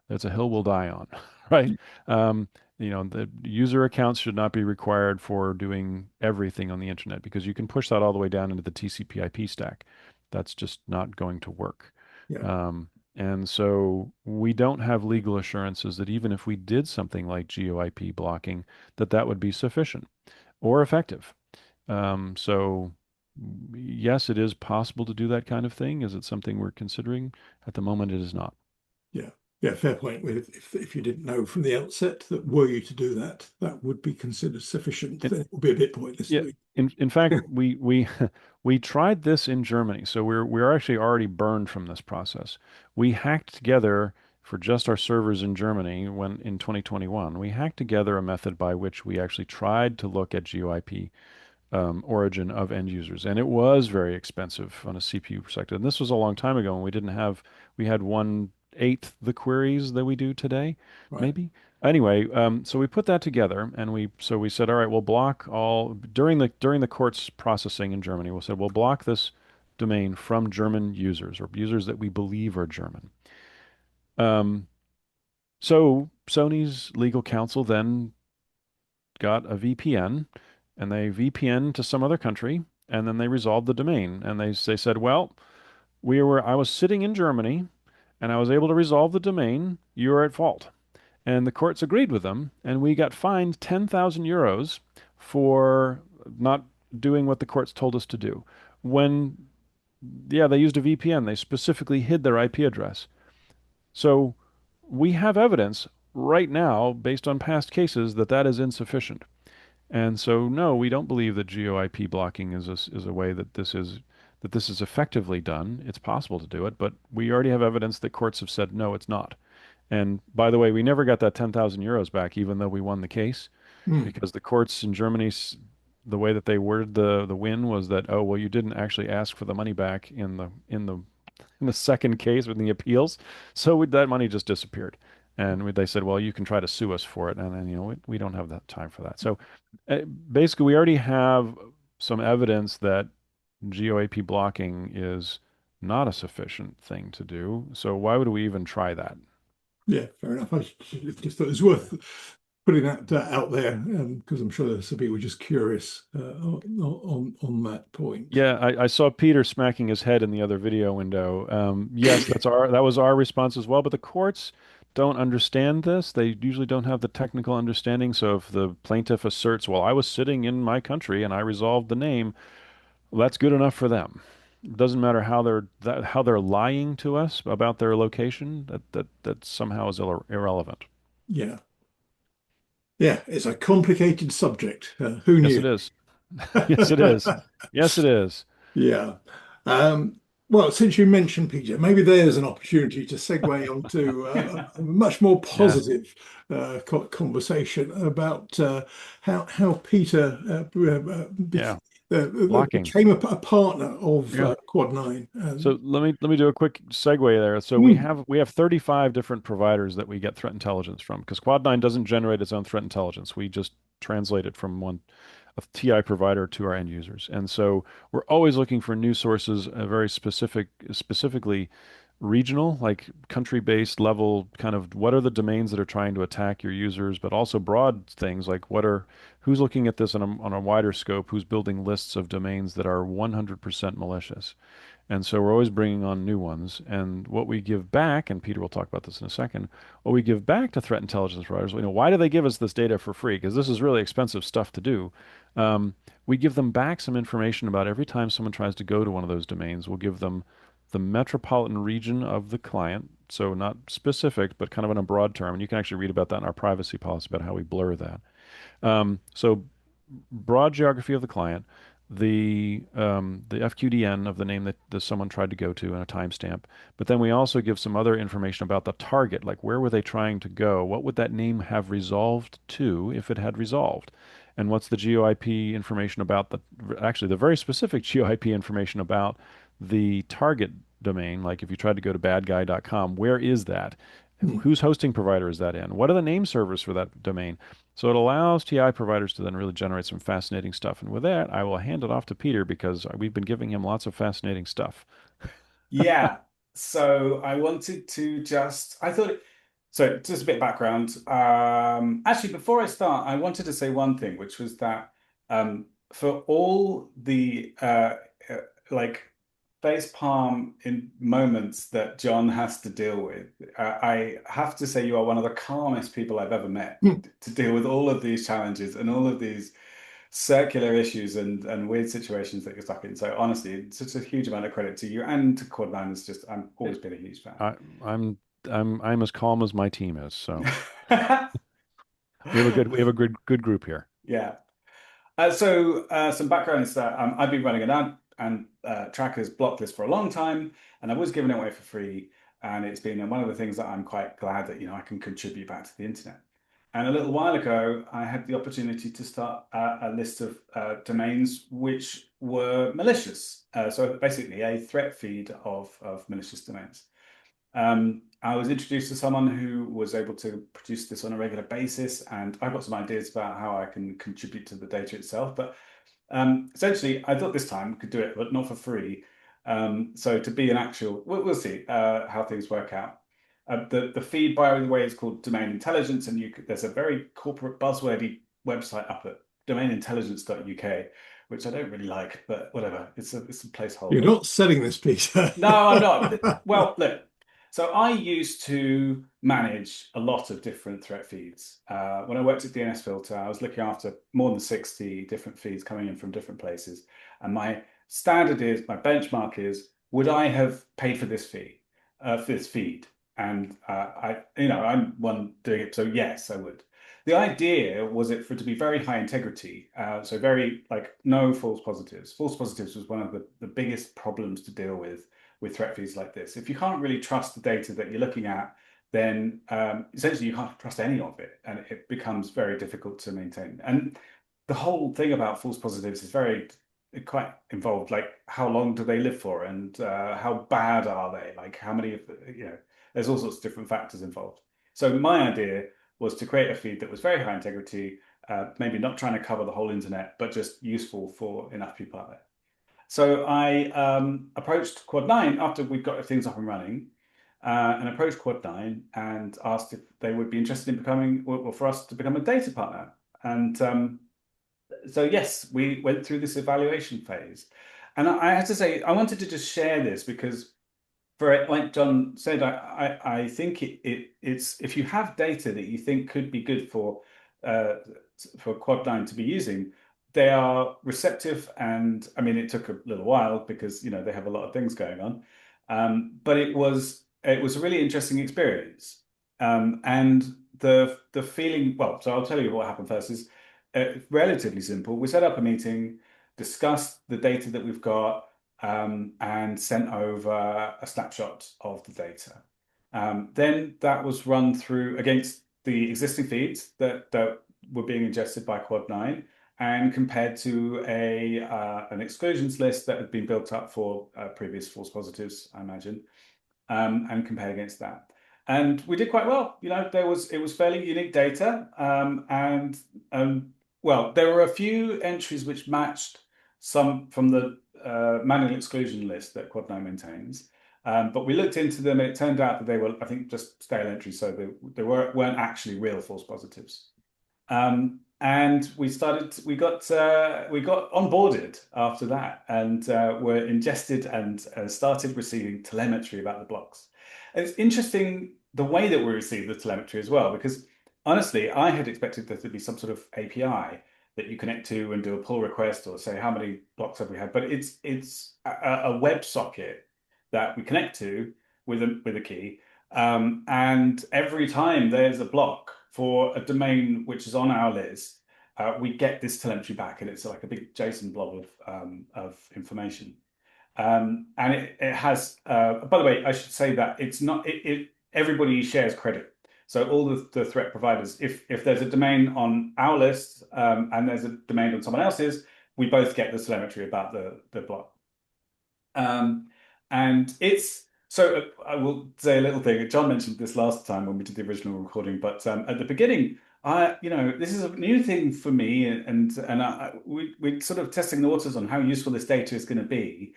that's a hill we'll die on, right? Um, the user accounts should not be required for doing everything on the internet because you can push that all the way down into the TCP/IP stack. That's just not going to work. yeah, And so we don't have legal assurances that even if we did something like GeoIP blocking, that would be sufficient or effective. So yes, it is possible to do that kind of thing. Is it something we're considering? At the moment, it is not. yeah. Yeah, fair point. If you didn't know from the outset that were you to do that, that would be considered sufficient, then it would be a bit pointless Yeah, doing. in fact, we we tried this in Germany, so we're actually already burned from this process. We hacked together for just our servers in Germany when in 2021, we hacked together a method by which we actually tried to look at GeoIP origin of end users, and it was very expensive on a CPU perspective. And this was a long time ago, and we had 1/8 the queries that we do today, Right. maybe. Anyway, so we put that together, and we said, all right, we'll block all during the court's processing in Germany. We said we'll block this domain from German users or users that we believe are German. Um, so Sony's legal counsel then got a VPN and they VPN to some other country and then they resolved the domain and they said, well, I was sitting in Germany and I was able to resolve the domain. You're at fault. And the courts agreed with them, and we got fined 10,000 euros for not doing what the courts told us to do. When, yeah, they used a VPN, they specifically hid their IP address. So we have evidence right now, based on past cases, that that is insufficient. And so, no, we don't believe that geo-IP blocking is a way that this is effectively done. It's possible to do it, but we already have evidence that courts have said no, it's not. And by the way, we never got that 10,000 euros back, even though we won the case, Hmm. because the courts in Germany, the way that they worded the win was that, oh, well, you didn't actually ask for the money back in the second case with the appeals, so that money just disappeared. And they said, well, you can try to sue us for it, and then we don't have that time for that. So basically, we already have some evidence that GeoAP blocking is not a sufficient thing to do. So why would we even try that? Yeah, fair enough. I just thought it was worth putting that out there because I'm sure there's some people just curious on that point. Yeah, I saw Peter smacking his head in the other video window. Yes, that was our response as well. But the courts don't understand this. They usually don't have the technical understanding. So if the plaintiff asserts, "Well, I was sitting in my country and I resolved the name," well, that's good enough for them. It doesn't matter how they're lying to us about their location. That somehow is irrelevant. Yeah, yeah, it's a complicated subject. Who Yes, knew? it is. Yes, it is. Yes, it is. Yeah. Well, since you mentioned Peter, maybe there's an opportunity to segue onto a much more Yeah, positive conversation about how Peter yeah. Blocking. became a partner of Yeah. Quad9. So let me do a quick segue there. So Mm, we have 35 different providers that we get threat intelligence from because Quad9 doesn't generate its own threat intelligence. We just translate it from a TI provider to our end users. And so we're always looking for new sources, very specifically regional, like country-based level, kind of what are the domains that are trying to attack your users, but also broad things like who's looking at this on a wider scope, who's building lists of domains that are 100% malicious. And so we're always bringing on new ones. And what we give back, and Peter will talk about this in a second, what we give back to threat intelligence providers, why do they give us this data for free? Because this is really expensive stuff to do. Um, we give them back some information about every time someone tries to go to one of those domains. We'll give them the metropolitan region of the client. So not specific, but kind of in a broad term. And you can actually read about that in our privacy policy about how we blur that. So broad geography of the client, the FQDN of the name that someone tried to go to and a timestamp. But then we also give some other information about the target, like where were they trying to go? What would that name have resolved to if it had resolved? And what's the GeoIP information about actually the very specific GeoIP information about the target domain? Like if you tried to go to badguy.com, where is that? mm. Whose hosting provider is that in? What are the name servers for that domain? So it allows TI providers to then really generate some fascinating stuff. And with that, I will hand it off to Peter because we've been giving him lots of fascinating stuff. Yeah. So I wanted to so just a bit of background. Actually, before I start, I wanted to say one thing, which was that for all the uh, like face palm in moments that John has to deal with, I have to say you are one of the calmest people I've ever met Mm. to deal with all of these challenges and all of these circular issues and weird situations that you're stuck in. So honestly, it's such a huge amount of credit to you and to Quad9. It's just I'm always been a huge fan. I, I'm I'm as calm as my team is. So we have a good group here. Yeah. Some background is that I've been running an ad and trackers block list for a long time, and I was giving it away for free. And it's been one of the things that I'm quite glad that I can contribute back to the internet. And a little while ago, I had the opportunity to start a list of domains which were malicious. So basically, a threat feed of malicious domains. I was introduced to someone who was able to produce this on a regular basis, and I've got some ideas about how I can contribute to the data itself. But essentially, I thought this time I could do it, but not for free. So to be an actual, we'll see how things work out. The feed, by the way, is called Domain Intelligence, and there's a very corporate buzzwordy website up at domainintelligence.uk, which I don't really like, but whatever. It's a You're placeholder. not selling this, Peter. No, I'm not. Well, look. So I used to manage a lot of different threat feeds. When I worked at DNS Filter, I was looking after more than 60 different feeds coming in from different places. And my benchmark is, would I have paid for this fee, for this feed? And I'm one doing it, so yes, I would. The idea was it for it to be very high integrity, so very like no false positives. False positives was one of the biggest problems to deal with threat feeds like this. If you can't really trust the data that you're looking at, then essentially you can't trust any of it, and it becomes very difficult to maintain. And the whole thing about false positives is quite involved. Like, how long do they live for, and how bad are they? Like, how many there's all sorts of different factors involved. So my idea was to create a feed that was very high integrity, maybe not trying to cover the whole internet, but just useful for enough people out there. So I approached Quad9 after we got things up and running, and approached Quad9 and asked if they would be interested in for us to become a data partner. And so yes, we went through this evaluation phase. And I have to say, I wanted to just share this because, like John said, I think it's if you have data that you think could be good for Quad9 to be using, they are receptive. And I mean, it took a little while because they have a lot of things going on, but it was a really interesting experience. And the feeling, well, so I'll tell you what happened first. Is relatively simple. We set up a meeting, discussed the data that we've got, and sent over a snapshot of the data. Then that was run through against the existing feeds that were being ingested by Quad9 and compared to an exclusions list that had been built up for previous false positives, I imagine, and compared against that. And we did quite well. It was fairly unique data, and well, there were a few entries which matched some from the manual exclusion list that Quad9 maintains. But we looked into them, and it turned out that they were, I think, just stale entries, so they weren't actually real false positives. And we got onboarded after that, and were ingested and started receiving telemetry about the blocks. And it's interesting the way that we received the telemetry as well, because honestly, I had expected there to be some sort of API that you connect to and do a pull request or say how many blocks have we had, but it's a web socket that we connect to with a key, and every time there's a block for a domain which is on our list, we get this telemetry back, and it's like a big JSON blob of information. And it has, by the way, I should say that it's not everybody shares credit. So all the threat providers, if there's a domain on our list and there's a domain on someone else's, we both get the telemetry about the block. And it's so I will say a little thing. John mentioned this last time when we did the original recording, but at the beginning, this is a new thing for me, and we're sort of testing the waters on how useful this data is going to be.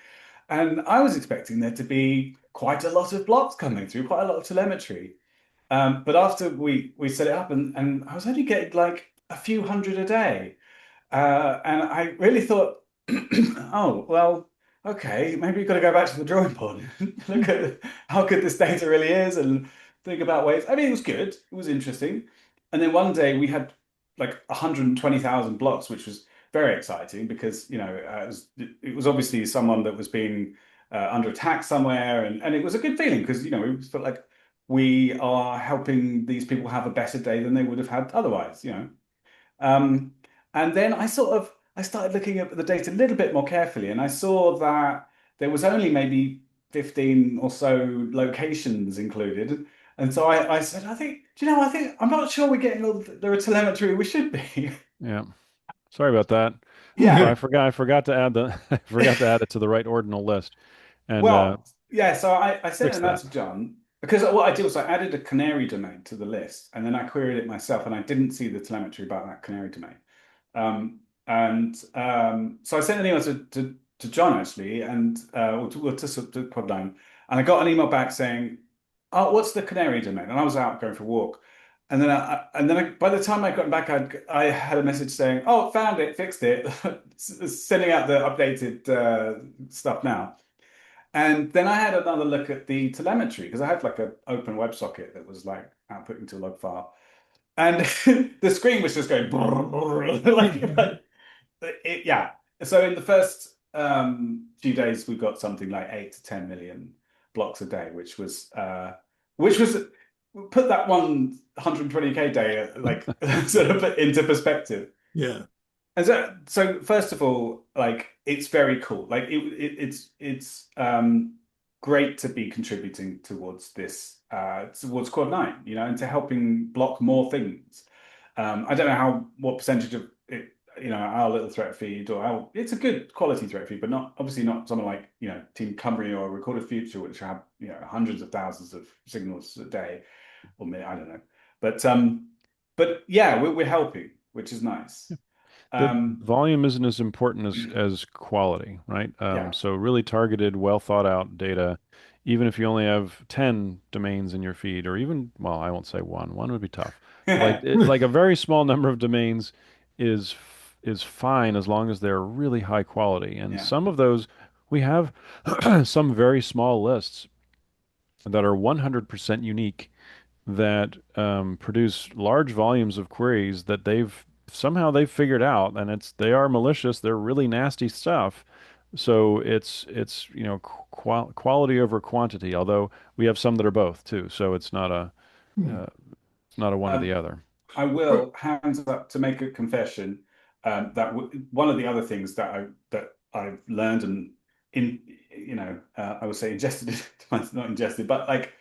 And I was expecting there to be quite a lot of blocks coming through, quite a lot of telemetry. But after we set it up, and I was only getting like a few hundred a day. And I really thought, oh, well, okay, maybe you've got to go back to the drawing board. Look at how good this data really is and think about ways. I mean, it was good. It was interesting. And then one day we had like 120,000 blocks, which was very exciting because, it was obviously someone that was being under attack somewhere. And it was a good feeling because, we felt like we are helping these people have a better day than they would have had otherwise, And then I started looking at the data a little bit more carefully, and I saw that there was only maybe 15 or so locations included. And so I said, I think I'm not sure we're getting all the telemetry we should be. Yeah. Sorry about that. Yeah. So I forgot to add it to the right ordinal list. And so I sent a note to John, because what I did was I added a canary domain to the list, and then I queried it myself, and I didn't see the telemetry about that canary domain. So I sent an email to John actually, and to Quad9, and I got an email back saying, "Oh, what's the canary domain?" And I was out going for a walk, and then by the time I got back, I had a message saying, "Oh, found it, fixed it," sending out the updated stuff now. And then I had another look at the telemetry because I had like an open WebSocket that was like outputting to a log file. And the screen was just going yeah. So in the first few days, we got something like 8 to 10 million blocks a day, which was put that 120K day like sort of into perspective. Yeah. And so first of all, like it's very cool. Like it's great to be contributing towards this towards Quad9, you know, and to helping block more things. I don't know what percentage of it, you know, our little threat feed or it's a good quality threat feed, but obviously not someone like, you know, Team Cymru or Recorded Future, which have, you know, hundreds of thousands of signals a day, or maybe, I don't know. But yeah, we're helping, which is nice. The volume isn't as important as quality, right? Yeah. So really targeted, well thought out data, even if you only have 10 domains in your feed, or even, well, I won't say one. One would be tough. Like a very small number of domains is fine as long as they're really high quality. And Yeah. some of those, we have some very small lists that are 100% unique that produce large volumes of queries that they've figured out, and they are malicious. They're really nasty stuff. So it's you know, quality over quantity. Although we have some that are both too. So it's not a one or the other. I will hands up to make a confession. That one of the other things that I've learned and I would say ingested, not ingested, but like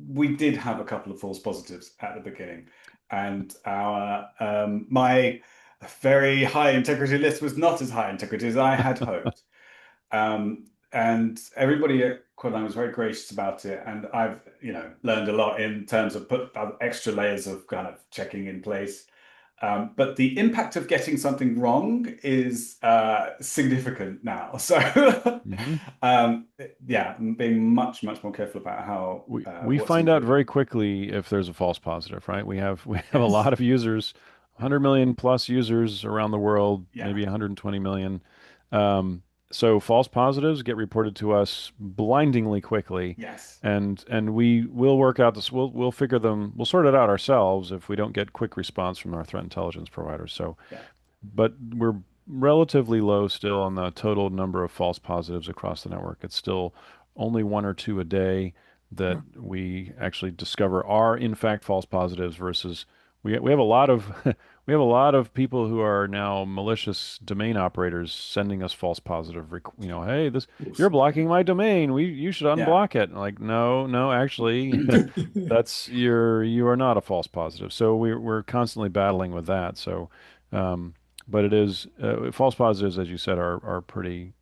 we did have a couple of false positives at the beginning, and our my very high integrity list was not as high integrity as I had hoped. And everybody at Quad9 was very gracious about it, and I've learned a lot in terms of put extra layers of kind of checking in place. But the impact of getting something wrong is significant now. So, yeah, I'm being much more careful about how we find out very quickly if there's a false positive, right? We have a lot of users, 100 million plus users around the world, maybe 120 million. So false positives get reported to us blindingly quickly. Yes. And we will work out this. We'll figure them. We'll sort it out ourselves if we don't get quick response from our threat intelligence providers. So, but we're relatively low still on the total number of false positives across the network. It's still only 1 or 2 a day that we actually discover are in fact false positives versus we have a lot of we have a lot of people who are now malicious domain operators sending us false positive, hey, you're blocking my domain. You should unblock it. Like, no, actually, you are not a false positive. So we're constantly battling with that. So, but it is false positives, as you said, are pretty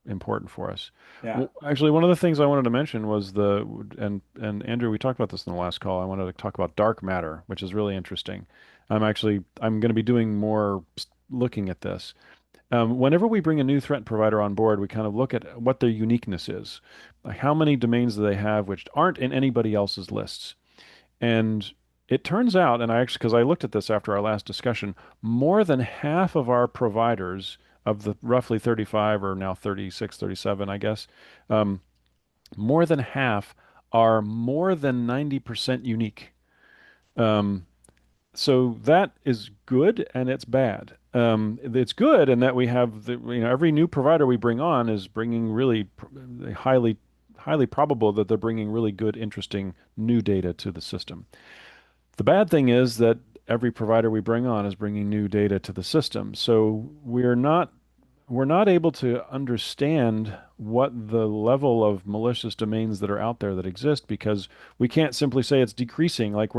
important for us. Yeah. Well, actually, one of the things I wanted to mention was and Andrew, we talked about this in the last call. I wanted to talk about dark matter, which is really interesting. I'm going to be doing more looking at this. Whenever we bring a new threat provider on board, we kind of look at what their uniqueness is. Like how many domains do they have which aren't in anybody else's lists? And it turns out, and because I looked at this after our last discussion, more than half of our providers of the roughly 35 or now 36, 37, I guess, more than half are more than 90% unique. So that is good and it's bad. It's good in that we have every new provider we bring on is bringing really highly probable that they're bringing really good, interesting new data to the system. The bad thing is that every provider we bring on is bringing new data to the system. So we're not able to understand what the level of malicious domains that are out there that exist because we can't simply say it's decreasing. Like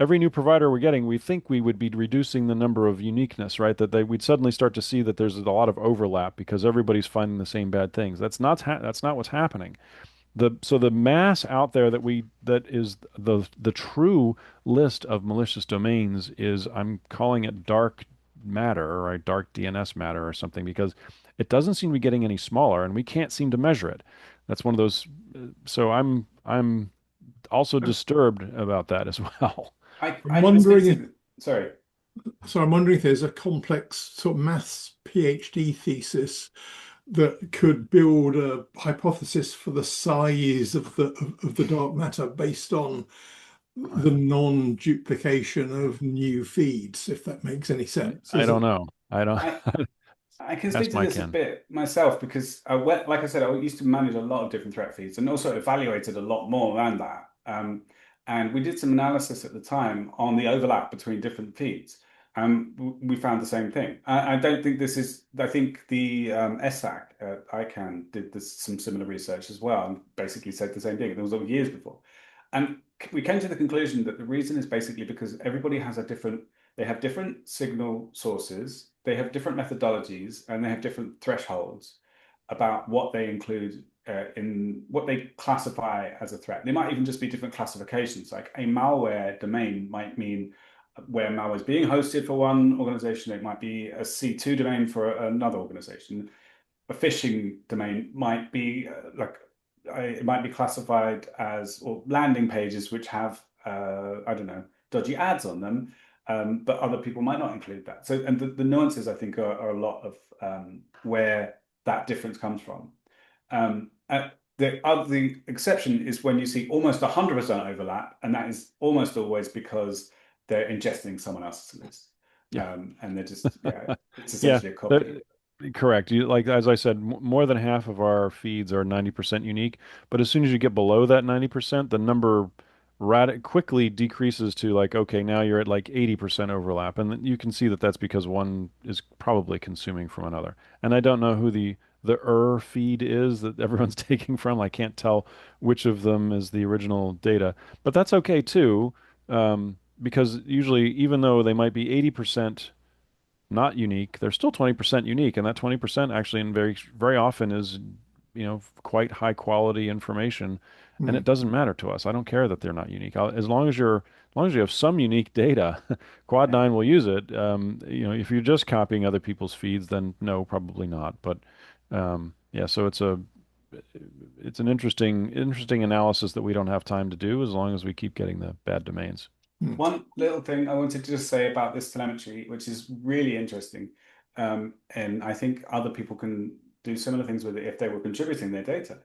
every new provider we're getting, we think we would be reducing the number of uniqueness, right? We'd suddenly start to see that there's a lot of overlap because everybody's finding the same bad things. That's not what's happening. So the mass out there that is the true list of malicious domains is, I'm calling it dark matter, right? Dark DNS matter or something, because it doesn't seem to be getting any smaller and we can't seem to measure it. That's one of those. So I'm also disturbed about that as well. I'm wondering sorry. So I'm wondering if there's a complex sort of maths PhD thesis that could build a hypothesis for the size of the dark matter based on the non-duplication of new feeds, if that makes any sense. I don't know. I don't. I can That's speak to my this a bit myself because like I said, I used to manage a lot of different threat feeds and also evaluated a lot more around that. And we did some analysis at the time on the overlap between different feeds. We found the same thing. I don't think this is, I think the SAC at ICANN did some similar research as well and basically said the same thing. It was all years before. And we came to the conclusion that the reason is basically because everybody has they have different signal sources, they have different methodologies, and they have different thresholds about what they include in what they classify as a threat. They might even just be different classifications. Like a malware domain might mean where malware is being hosted for one organization. It might be a C2 domain for another organization. A phishing domain might be it might be classified as or landing pages which have I don't know, dodgy ads on them, but other people might not include that. So, and the nuances I think are a lot of where that difference comes from. The exception is when you see almost 100% overlap, and that is almost always because they're ingesting someone else's list. And they're just it's essentially a copy. Correct. Like as I said, more than half of our feeds are 90% unique, but as soon as you get below that 90%, the number quickly decreases to like, okay, now you're at like 80% overlap, and you can see that that's because one is probably consuming from another. And I don't know who the feed is that everyone's taking from. I can't tell which of them is the original data, but that's okay too, because usually, even though they might be 80% not unique, they're still 20% unique, and that 20% actually, and very often is, quite high quality information, and it doesn't matter to us. I don't care that they're not unique. As long as you have some unique data, Quad9 will use it. If you're just copying other people's feeds, then no, probably not. But so it's an interesting analysis that we don't have time to do as long as we keep getting the bad domains. One little thing I wanted to just say about this telemetry, which is really interesting, and I think other people can do similar things with it if they were contributing their data,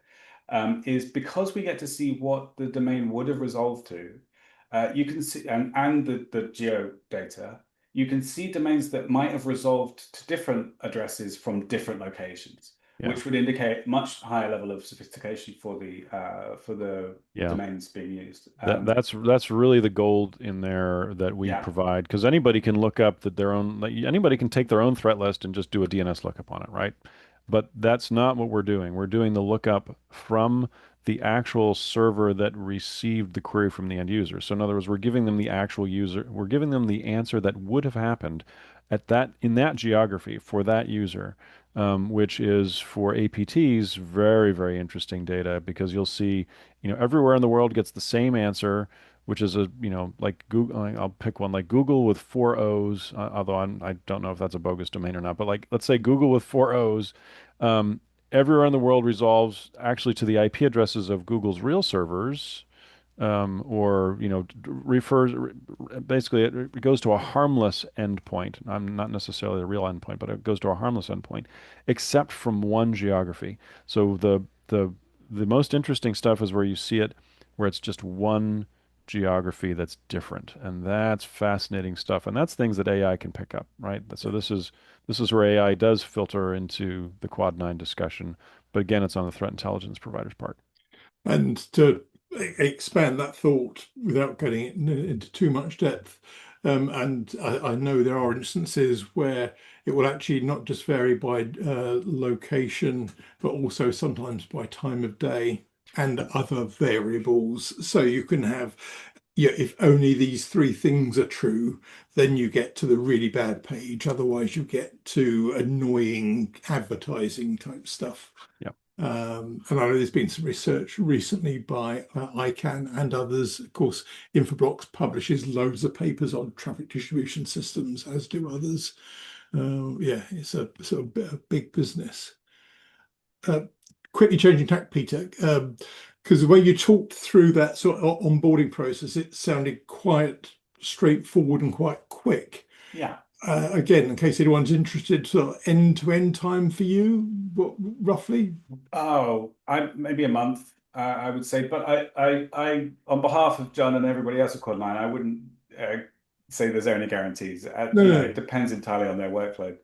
is because we get to see what the domain would have resolved to, you can see, and the geo data, you can see domains that might have resolved to different addresses from different locations. Which would indicate much higher level of sophistication for the domains being used. That's really the gold in there that we provide, because anybody can look up anybody can take their own threat list and just do a DNS lookup on it, right? But that's not what we're doing. We're doing the lookup from the actual server that received the query from the end user. So in other words, we're giving them the actual user, we're giving them the answer that would have happened in that geography for that user. Which is for APTs very, very interesting data, because you'll see, everywhere in the world gets the same answer, which is like Google. I'll pick one like Google with 4 O's, although I don't know if that's a bogus domain or not, but like, let's say Google with 4 O's, everywhere in the world resolves actually to the IP addresses of Google's real servers, or refers, basically it goes to a harmless endpoint. I'm not necessarily a real endpoint, but it goes to a harmless endpoint, except from one geography. So the most interesting stuff is where you see it, where it's just one geography that's different, and that's fascinating stuff. And that's things that AI can pick up, right? So this is where AI does filter into the Quad9 discussion, but again, it's on the threat intelligence provider's part. And to expand that thought without getting into too much depth, and I know there are instances where it will actually not just vary by location, but also sometimes by time of day and other variables. So you can have, if only these 3 things are true, then you get to the really bad page. Otherwise, you get to annoying advertising type stuff. And I know there's been some research recently by ICANN and others. Of course, Infoblox publishes loads of papers on traffic distribution systems, as do others. It's a sort of a big business. Quickly changing tack, Peter, because the way you talked through that sort of onboarding process, it sounded quite straightforward and quite quick. Yeah. again, in case anyone's interested, sort of end-to-end time for you, what roughly? Oh, maybe a month, I would say. But on behalf of John and everybody else at Quad9, I wouldn't say there's any guarantees. No, no. It depends entirely on their workload.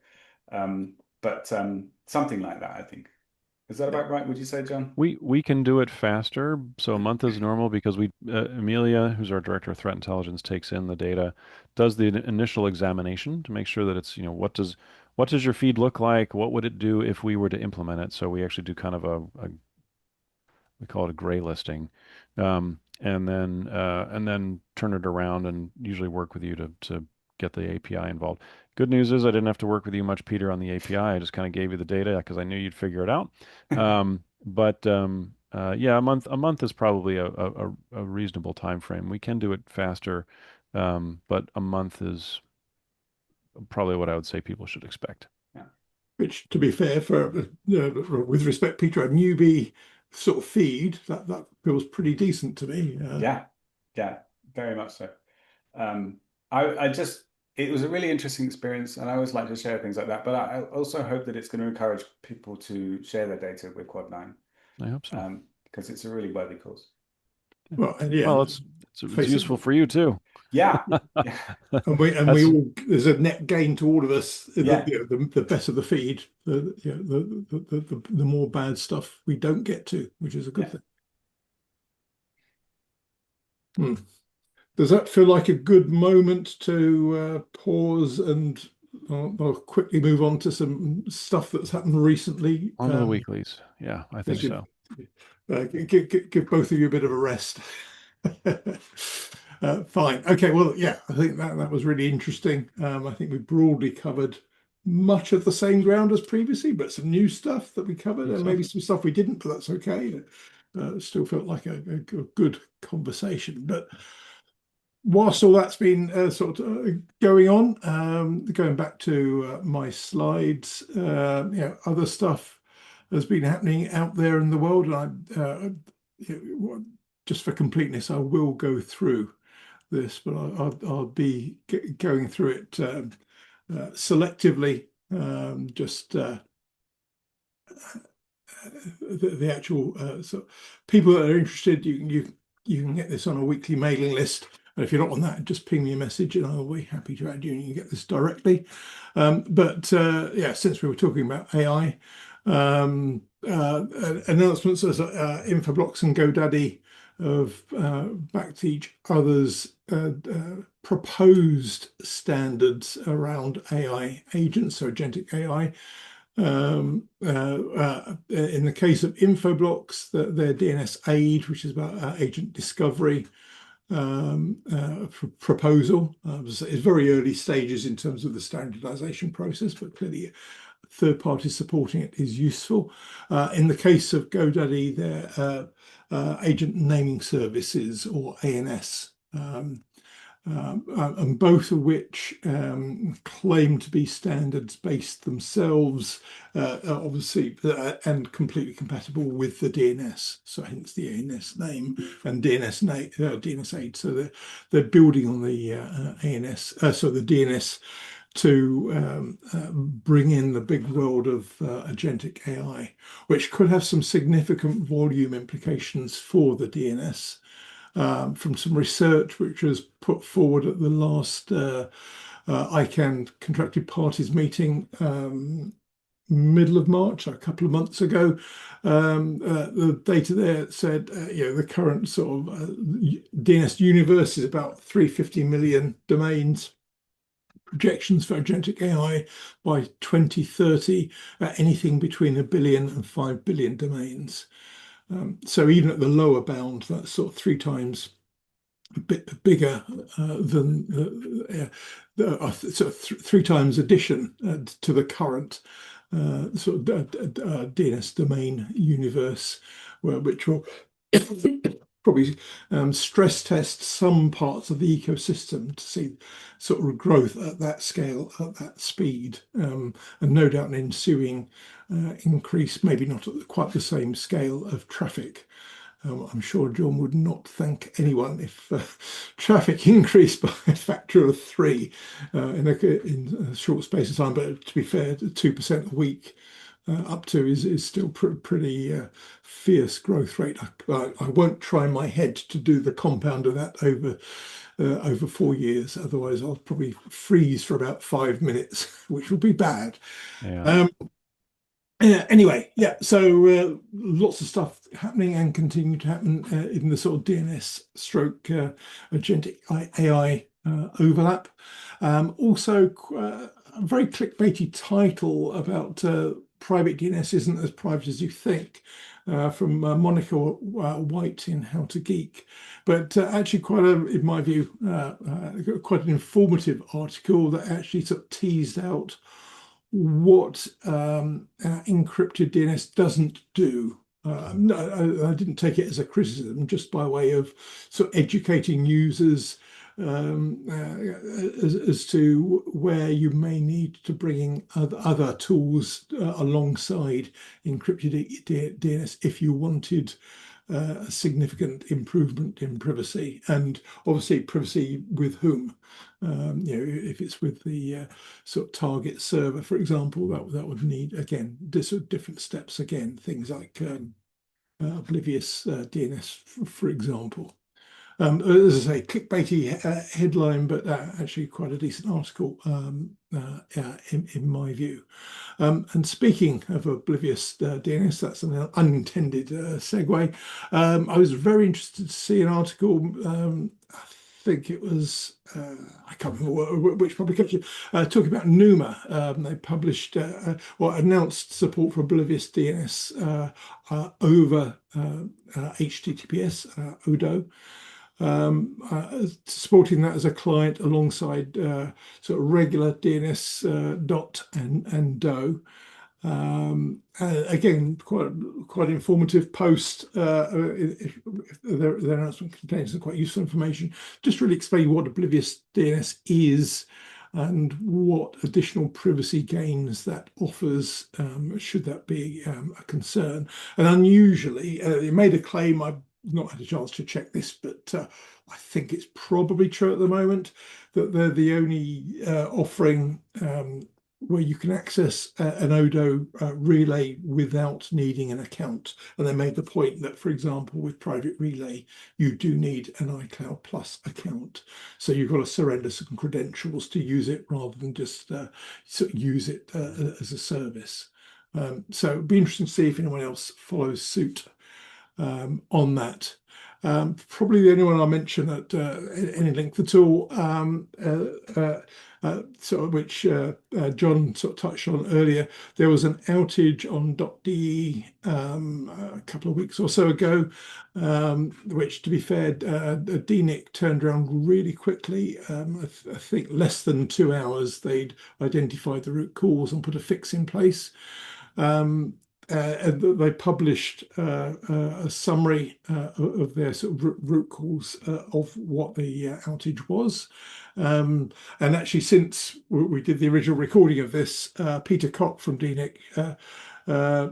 But something like that, I think. Is that about right? Would you say, John? We can do it faster. So a month is normal because we Amelia, who's our director of threat intelligence, takes in the data, does the initial examination to make sure that it's, what does your feed look like? What would it do if we were to implement it? So we actually do kind of we call it a gray listing, and then turn it around and usually work with you to get the API involved. Good news is I didn't have to work with you much, Peter, on the API. I just kind of gave you the data because I knew you'd figure it out. Yeah, a month is probably a reasonable time frame. We can do it faster, but a month is probably what I would say people should expect. Yeah. Which, to be fair, with respect, Peter, a newbie sort of feed, that feels pretty decent to me. Yeah, very much so. It was a really interesting experience, and I always like to share things like that. But I also hope that it's going to encourage people to share their data with Quad9. I hope so. Because it's a really worthy cause. Well, and yeah, well, it's useful for you too. Yeah. and we all, there's a net gain to all of us. Yeah. The better the feed, the more bad stuff we don't get to, which is a good thing. Does that feel like a good moment to pause and I'll quickly move on to some stuff that's happened recently? On the weeklies. Yeah, I think so. Give both of you a bit of a rest. Fine. Okay. Well, yeah, I think that was really interesting. I think we broadly covered much of the same ground as previously, but some new stuff that we covered and maybe some stuff we didn't, but that's okay. Still felt like a good conversation. But whilst all that's been sort of going on, going back to my slides, other stuff has been happening out there in the world. And just for completeness, I will go through this, but I'll be going through it selectively. Just the actual people that are interested, you can get this on a weekly mailing list. And if you're not on that, just ping me a message and I'll be happy to add you and you can get this directly. Yeah, since we were talking about AI, announcements as Infoblox and GoDaddy have backed each other's proposed standards around AI agents, so agentic AI. In the case of Infoblox, their DNS aid, which is about agent discovery, proposal is very early stages in terms of the standardization process, but clearly third parties supporting it is useful. In the case of GoDaddy, their agent naming services, or ANS, and both of which claim to be standards based themselves, obviously, and completely compatible with the DNS. So hence the ANS name and DNS aid. So they're building on the ANS, so the DNS, to bring in the big world of agentic AI, which could have some significant volume implications for the DNS. From some research which was put forward at the last ICANN contracted parties meeting, middle of March, a couple of months ago. The data there said, the current sort of DNS universe is about 350 million domains. Projections for agentic AI by 2030, anything between 1 billion and 5 billion domains. So even at the lower bound, that's sort of 3 times a bit bigger than sort of 3 times addition to the current sort of DNS domain universe, which will probably stress test some parts of the ecosystem to see sort of growth at that scale, at that speed, and no doubt an ensuing increase, maybe not at quite the same scale of traffic. I'm sure John would not thank anyone if traffic increased by a factor of 3 in a short space of time. But to be fair, 2% a week up to is still pretty fierce growth rate. I won't try my head to do the compound of that over 4 years. Otherwise, I'll probably freeze for about 5 minutes, which will be bad. Yeah. Anyway, yeah, so lots of stuff happening and continue to happen in the sort of DNS stroke agentic AI overlap. Also, a very clickbaity title about private DNS isn't as private as you think, from Monica White in How to Geek. But actually in my view, quite an informative article that actually sort of teased out what encrypted DNS doesn't do. No, I didn't take it as a criticism, just by way of sort of educating users as to where you may need to bring in other tools alongside encrypted DNS if you wanted a significant improvement in privacy, and obviously privacy with whom. If it's with the sort of target server, for example, that would need, again, different steps, again, things like oblivious DNS, for example. As I say, clickbaity headline, but actually quite a decent article in my view. And speaking of oblivious DNS, that's an unintended segue. I was very interested to see an article. I think it was, I can't remember which publication, talking about Numa. They published or announced support for oblivious DNS over HTTPS, ODO. Supporting that as a client alongside sort of regular DNS dot and DO. Again, quite informative post. If their announcement contains some quite useful information, just really explain what oblivious DNS is and what additional privacy gains that offers, should that be a concern. And unusually, it made a claim. I've not had a chance to check this, but I think it's probably true at the moment that they're the only offering where you can access an Odo relay without needing an account. And they made the point that, for example, with Private Relay, you do need an iCloud Plus account. So you've got to surrender some credentials to use it rather than just sort of use it as a service. So it'd be interesting to see if anyone else follows suit on that. Probably the only one I'll mention at any length at all, which John sort of touched on earlier. There was an outage on .de a couple of weeks or so ago, which, to be fair, DNIC turned around really quickly. I think less than 2 hours, they'd identified the root cause and put a fix in place. And they published a summary of their sort of root cause of what the outage was. And actually, since we did the original recording of this, Peter Koch from DNIC,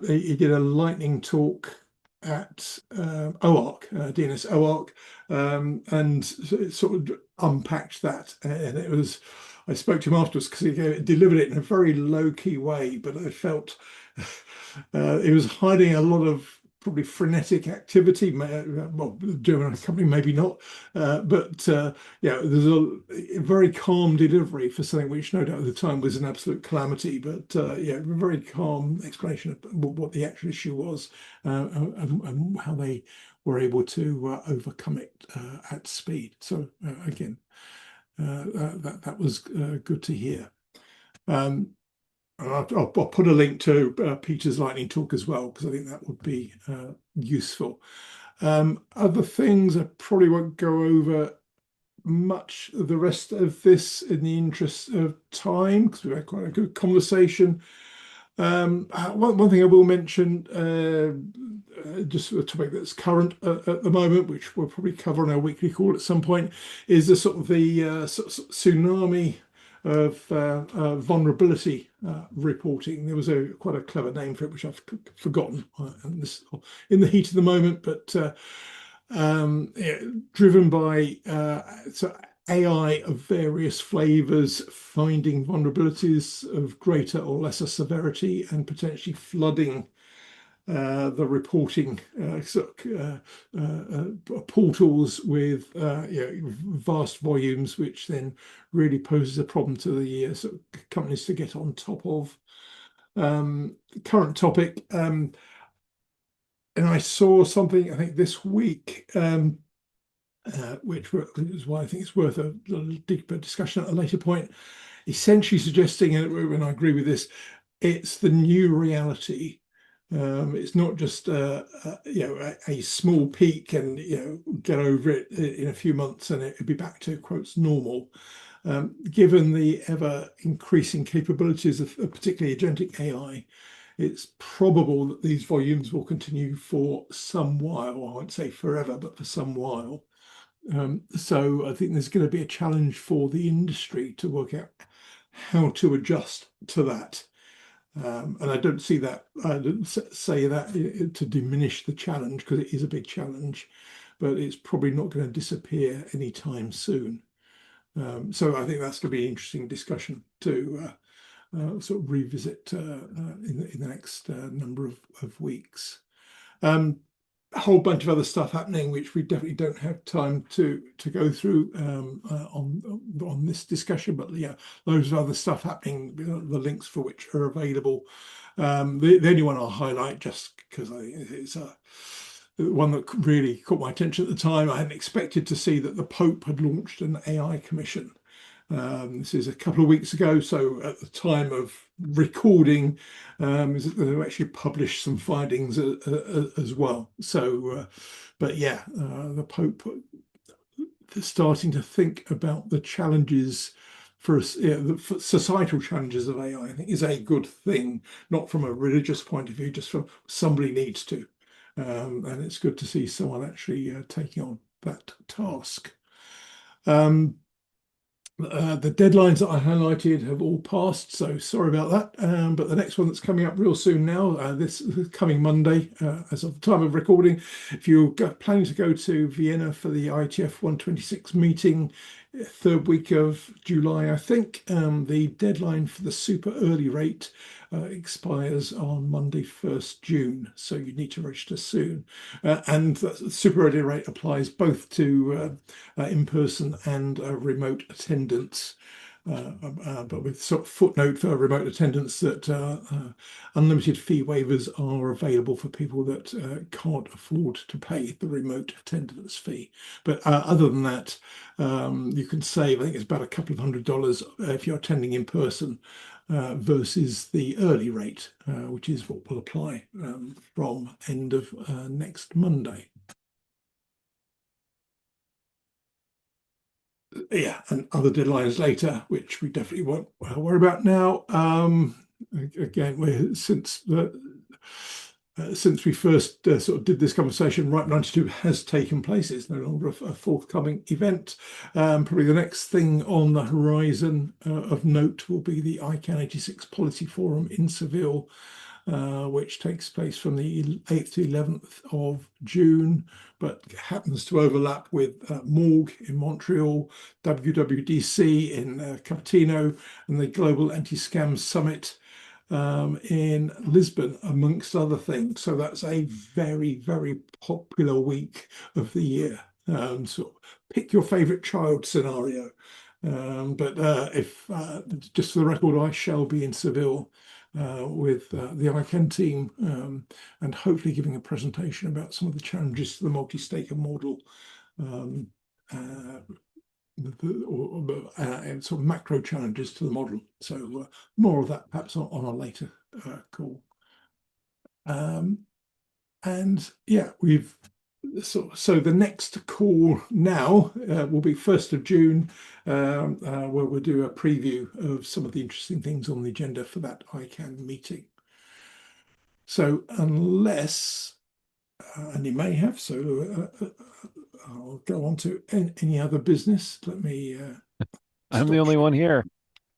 he did a lightning talk at OARC, DNS OARC, and sort of unpacked that. And it was, I spoke to him afterwards because he delivered it in a very low-key way, but I felt it was hiding a lot of probably frenetic activity. Well, the German company maybe not, but yeah, there's a very calm delivery for something which no doubt at the time was an absolute calamity. But yeah, a very calm explanation of what the actual issue was and how they were able to overcome it at speed. So again, that was good to hear. I'll put a link to Peter's lightning talk as well, because I think that would be useful. Other things I probably won't go over much of the rest of this in the interest of time, because we've had quite a good conversation. One thing I will mention, just a topic that's current at the moment, which we'll probably cover on our weekly call at some point, is the sort of the tsunami of vulnerability reporting. There was quite a clever name for it, which I've forgotten and this, in the heat of the moment, but driven by AI of various flavors, finding vulnerabilities of greater or lesser severity and potentially flooding the reporting portals with vast volumes, which then really poses a problem to the companies to get on top of. Current topic, and I saw something, I think this week, which is why I think it's worth a little deeper discussion at a later point, essentially suggesting, and I agree with this, it's the new reality. It's not just a small peak and get over it in a few months and it'll be back to quotes normal. Given the ever increasing capabilities of particularly agentic AI, it's probable that these volumes will continue for some while. I won't say forever, but for some while. So I think there's going to be a challenge for the industry to work out how to adjust to that. And I don't see that, I don't say that to diminish the challenge, because it is a big challenge, but it's probably not going to disappear anytime soon. So I think that's going to be an interesting discussion to sort of revisit in the next number of weeks. A whole bunch of other stuff happening, which we definitely don't have time to go through on this discussion, but yeah, loads of other stuff happening, the links for which are available. The only one I'll highlight, just because I think it's one that really caught my attention at the time. I hadn't expected to see that the Pope had launched an AI commission. This is a couple of weeks ago, so at the time of recording, they've actually published some findings as well. So, but yeah, the Pope starting to think about the challenges for us, the societal challenges of AI, I think is a good thing, not from a religious point of view, just from somebody needs to. And it's good to see someone actually taking on that task. The deadlines that I highlighted have all passed, so sorry about that. But the next one that's coming up real soon now, this coming Monday, as of the time of recording, if you're planning to go to Vienna for the IETF 126 meeting, third week of July, I think, the deadline for the super early rate expires on Monday, 1st June. So you need to register soon. And the super early rate applies both to in-person and remote attendance. But with sort of footnote for remote attendance that unlimited fee waivers are available for people that can't afford to pay the remote attendance fee. But other than that, you can save, I think it's about a couple of $100 if you're attending in person versus the early rate, which is what will apply from end of next Monday. Yeah, and other deadlines later, which we definitely won't worry about now. Again, since we first sort of did this conversation, RIPE 92 has taken place. It's no longer a forthcoming event. Probably the next thing on the horizon of note will be the ICANN 86 Policy Forum in Seville, which takes place from the 8th to 11th of June, but happens to overlap with Morgue in Montreal, WWDC in Cupertino, and the Global Anti-Scam Summit in Lisbon, amongst other things. So that's a very, very popular week of the year. So pick your favorite child scenario. But if just for the record, I shall be in Seville with the ICANN team and hopefully giving a presentation about some of the challenges to the multi-staker model and sort of macro challenges to the model. So more of that perhaps on a later call. And yeah, so the next call now will be 1st of June, where we'll do a preview of some of the interesting things on the agenda for that ICANN meeting. So unless, and you may have, so I'll go on to any other business. Let me. I'm the only one here.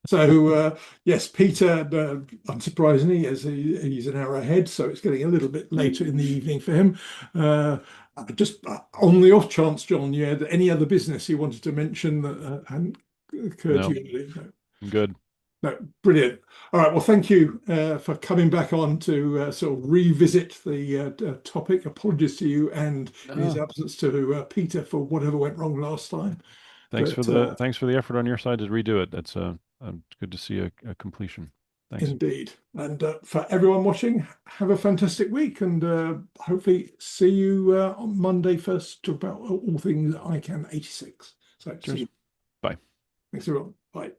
So yes, Peter, unsurprisingly, as he's an hour ahead, so it's getting a little bit later in the evening for him. Just on the off chance, John, you had any other business you wanted to mention that hadn't occurred to you? No, I'm good. No, brilliant. All right. Well, thank you for coming back on to sort of revisit the topic. Apologies to you and in his absence to Peter for whatever went wrong last time. Thanks for the effort on your side to redo it. That's good to see a completion. Thanks. Indeed. And for everyone watching, have a fantastic week, and hopefully see you on Monday first to talk about all things ICANN 86. So, cheers. Bye. Thanks everyone. Bye.